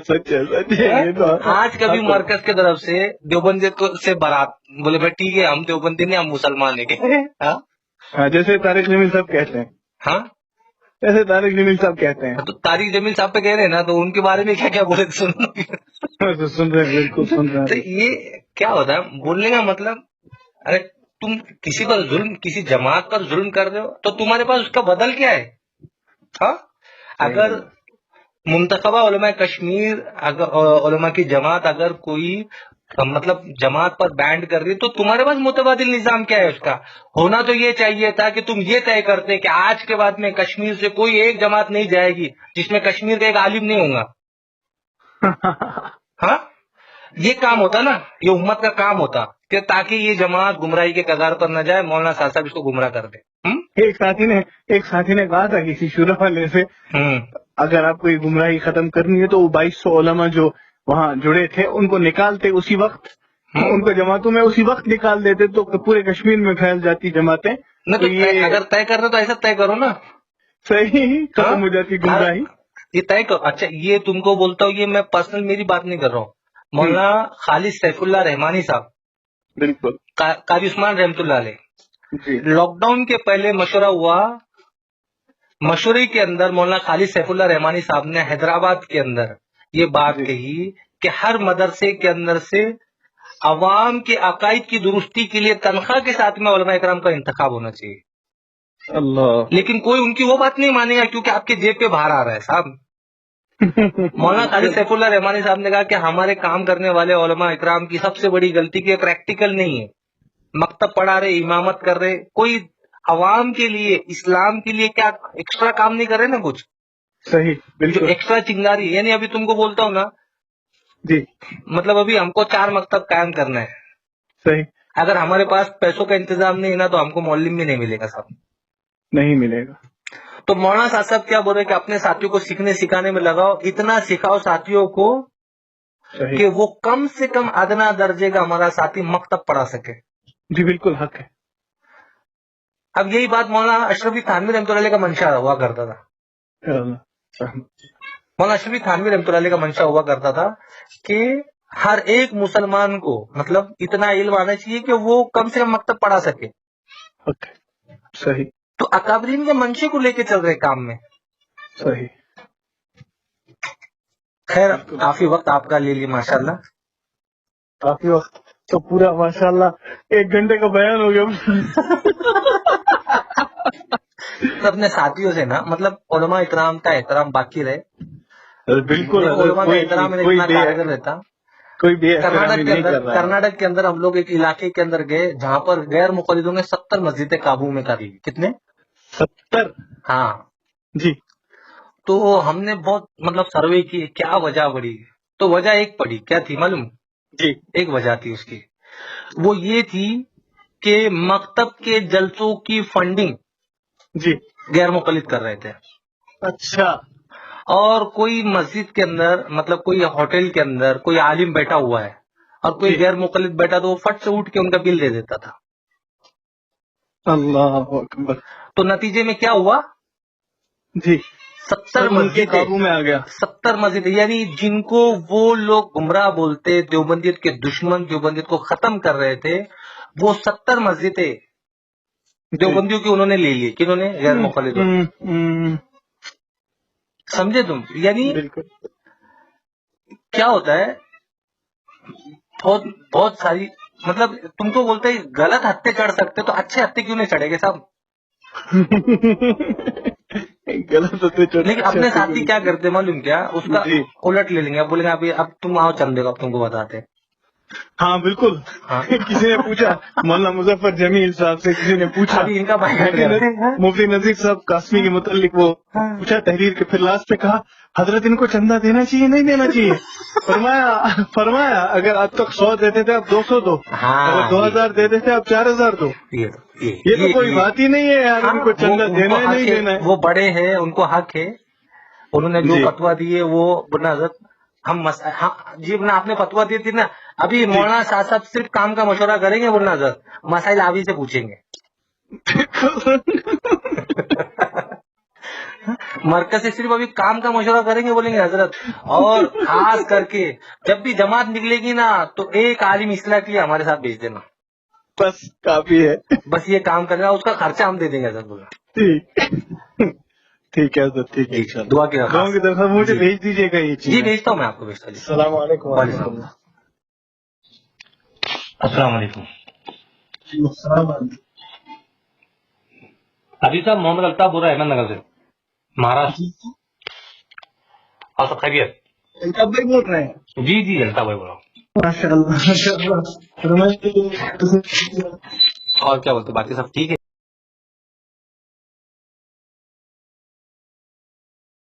سچ ہے سچ ہے. یہ تو آج کبھی مرکز کی طرف سے دیوبندی سے بارات، بولے بھائی ٹھیک ہے ہم دیوبندی نہیں، ہم مسلمان ہیں. ہاں جیسے طارق جمیل صاحب کہتے ہیں. ہاں جیسے طارق جمیل صاحب کہتے ہیں. تو طارق جمیل صاحب پہ کہہ رہے ہیں نا، تو ان کے بارے میں کیا کیا بولے سن رہے ہیں بالکل سن رہے تو ہیں. یہ کیا ہوتا ہے بولنے کا مطلب؟ ارے تم کسی پر ظلم، کسی جماعت پر ظلم کر رہے ہو تو تمہارے پاس اس کا بدل کیا ہے؟ ہاں اگر منتخبہ علماء کشمیر، علماء کی جماعت اگر کوئی مطلب جماعت پر بینڈ کر رہی ہے تو تمہارے پاس متبادل نظام کیا ہے؟ اس کا ہونا تو یہ چاہیے تھا کہ تم یہ طے کرتے کہ آج کے بعد میں کشمیر سے کوئی ایک جماعت نہیں جائے گی جس میں کشمیر کا ایک عالم نہیں ہوگا. ہاں یہ کام ہوتا نا، یہ امت کا کام ہوتا کہ تاکہ یہ جماعت گمراہی کے کگار پر نہ جائے، مولانا صاحب اس کو گمراہ کر دے. ایک ساتھی نے کہا تھا کسی شورا والے سے اگر آپ کو یہ گمراہی ختم کرنی ہے تو وہ 2200 علماء جو وہاں جڑے تھے ان کو نکالتے اسی وقت، ان کو جماعتوں میں اسی وقت نکال دیتے تو پورے کشمیر میں پھیل جاتی جماعتیں. تو یہ اگر طے کرنا تو ایسا طے کرو نا، صحیح ختم ہو جاتی گمراہی. یہ طے کرو. اچھا یہ تم کو بولتا ہوں، یہ میں پرسنل میری بات نہیں کر رہا ہوں، مولانا خالد سیف اللہ رحمانی صاحب، بالکل قاری عثمان رحمۃ اللہ علیہ، جی. لاک ڈاؤن کے پہلے مشورہ ہوا، مشورے کے اندر مولانا خالد سیف اللہ رحمانی صاحب نے حیدرآباد کے اندر یہ بات کہی کہ ہر مدرسے کے اندر سے عوام کے عقائد کی درستی کے لیے تنخواہ کے ساتھ میں علماء اکرام کا انتخاب ہونا چاہیے. اللہ. لیکن کوئی ان کی وہ بات نہیں مانے گا کیونکہ آپ کے جیب پہ باہر آ رہا ہے صاحب. مولانا خالد سیف اللہ رحمانی صاحب نے کہا کہ ہمارے کام کرنے والے علماء اکرام کی سب سے بڑی غلطی کہ پریکٹیکل نہیں ہے، مکتب پڑھا رہے، امامت کر رہے، کوئی عوام کے لیے، اسلام کے لیے کیا ایکسٹرا کام نہیں کر رہے نا کچھ. صحیح جو بالکل ایکسٹرا چنگاری، یعنی ابھی تم کو بولتا ہوں نا، جی مطلب ابھی ہم کو 4 مکتب قائم کرنا ہے، صحیح اگر ہمارے پاس پیسوں کا انتظام نہیں ہے نا تو ہم کو معلم بھی نہیں ملے گا صاحب. نہیں ملے گا. تو مولانا صاحب کیا بول رہے کہ اپنے ساتھیوں کو سیکھنے سکھانے میں لگاؤ، اتنا سکھاؤ ساتھیوں کو صحیح. کہ وہ کم سے کم ادنا درجے کا ہمارا ساتھی مکتب پڑھا سکے. جی بالکل حق ہے. اب یہی بات مولانا اشرفی تھانوی رحمۃ اللہ علیہ کا منشا ہوا کرتا تھا. مولانا اشرفی تھانوی رحمۃ اللہ علیہ کا منشا ہوا کرتا تھا کہ ہر ایک مسلمان کو مطلب اتنا علم آنا چاہیے کہ وہ کم سے کم مکتب پڑھا سکے. صحیح. تو اکابرین کے منشے کو لے کے چل رہے کام میں. صحیح. خیر کافی وقت آپ کا لے لی ماشاء اللہ. کافی وقت تو پورا ماشاء اللہ 1 گھنٹے کا بیان ہو گیا. اپنے ساتھیوں سے نا مطلب علماء اکرام کا احترام باقی رہے. بالکل علماء کا احترام اتنا کارگر رہتا. کوئی بے احترامی نہیں کر رہا. کرناٹک کے اندر ہم لوگ ایک علاقے کے اندر گئے جہاں پر غیر مقلدوں نے 70 مسجدیں قابو میں کر لی. کتنے؟ 70. ہاں جی. تو ہم نے بہت مطلب سروے کی کیا وجہ پڑی، تو وجہ ایک پڑی کیا تھی معلوم؟ جی. ایک وجہ تھی اس کی، وہ یہ تھی کہ مکتب کے جلسوں کی فنڈنگ جی غیر مقلد کر رہے تھے. اچھا. اور کوئی مسجد کے اندر مطلب کوئی ہوٹل کے اندر کوئی عالم بیٹھا ہوا ہے اور کوئی غیر مقلد بیٹھا تو وہ فٹ سے اٹھ کے ان کا بل دے دیتا تھا. اللہ اکبر. تو نتیجے میں کیا ہوا؟ جی 70 مسجد قابو میں آ گیا. 70 مسجد، یعنی جن کو وہ لوگ گمراہ بولتے، دیوبندیت کے دشمن دیوبندیت کو ختم کر رہے تھے، وہ 70 مسجدیں دیوبندیوں کی انہوں نے لے لی, کنہوں نے, غیر مخالف. سمجھے تم؟ یعنی بالکل. کیا ہوتا ہے, بہت بہت ساری, مطلب تم کو بولتے ہیں غلط ہتھے چڑھ سکتے تو اچھے ہتھے کیوں نہیں چڑھے گے صاحب؟ غلط ہوتے چڑھ. لیکن اپنے ساتھی کیا کرتے معلوم کیا, اس کا الٹ لے لیں گے, اب بولیں گے اب تم آؤ چندے کو, اب تم کو بتاتے. ہاں بالکل. کسی نے پوچھا مولانا مظفر جمیل صاحب سے, کسی نے پوچھا ابھی ان کا بھائی مفتی نذیر صاحب قاسمی کے متعلق, وہ پوچھا تحریر کے, پھر لاسٹ پہ کہا حضرت ان کو چندہ دینا چاہیے نہیں دینا چاہیے؟ فرمایا اگر اب تک 100 دیتے تھے اب 200 دو, اگر 2000 دیتے تھے اب 4000 دو. یہ تو کوئی بات ہی نہیں ہے یار, ان کو چندہ دینا ہے نہیں دینا ہے. وہ بڑے ہیں, ان کو حق ہے, انہوں نے جو فتوا دیے وہ بنا حضرت ہم جی بنا آپ نے فتوا دی تھی نا, ابھی مولانا صاحب صرف کام کا مشورہ کریں گے بولنا حضرت, مسائل آوی سے پوچھیں گے. مرکز سے صرف ابھی کام کا مشورہ کریں گے بولیں گے حضرت, اور خاص کر کے جب بھی جماعت نکلے گی نا تو ایک عالم اصلاح کے لیے ہمارے ساتھ بھیج دینا, بس کافی ہے. بس یہ کام کرنا, اس کا خرچہ ہم دے دیں گے حضرت. بولنا ٹھیک ہے حضرت, ٹھیک ہے. دعا کی دعاؤں کی طرف مجھے بھیج دیجیے گا یہ چیز. جی بھیجتا ہوں میں آپ کو, بھیجتا ہوں. السلام علیکم. السلام علیکم. السلام علیکم. ابھی صاحب محمد الطاف بول رہا ہے احمد نگر سے, مہاراشٹر. اور سب خیریت؟ الطاف بھائی بول رہے ہیں؟ جی جی الطاف بھائی بول رہا ہوں. ماشاء اللہ. اور کیا بولتے, باقی سب ٹھیک ہے؟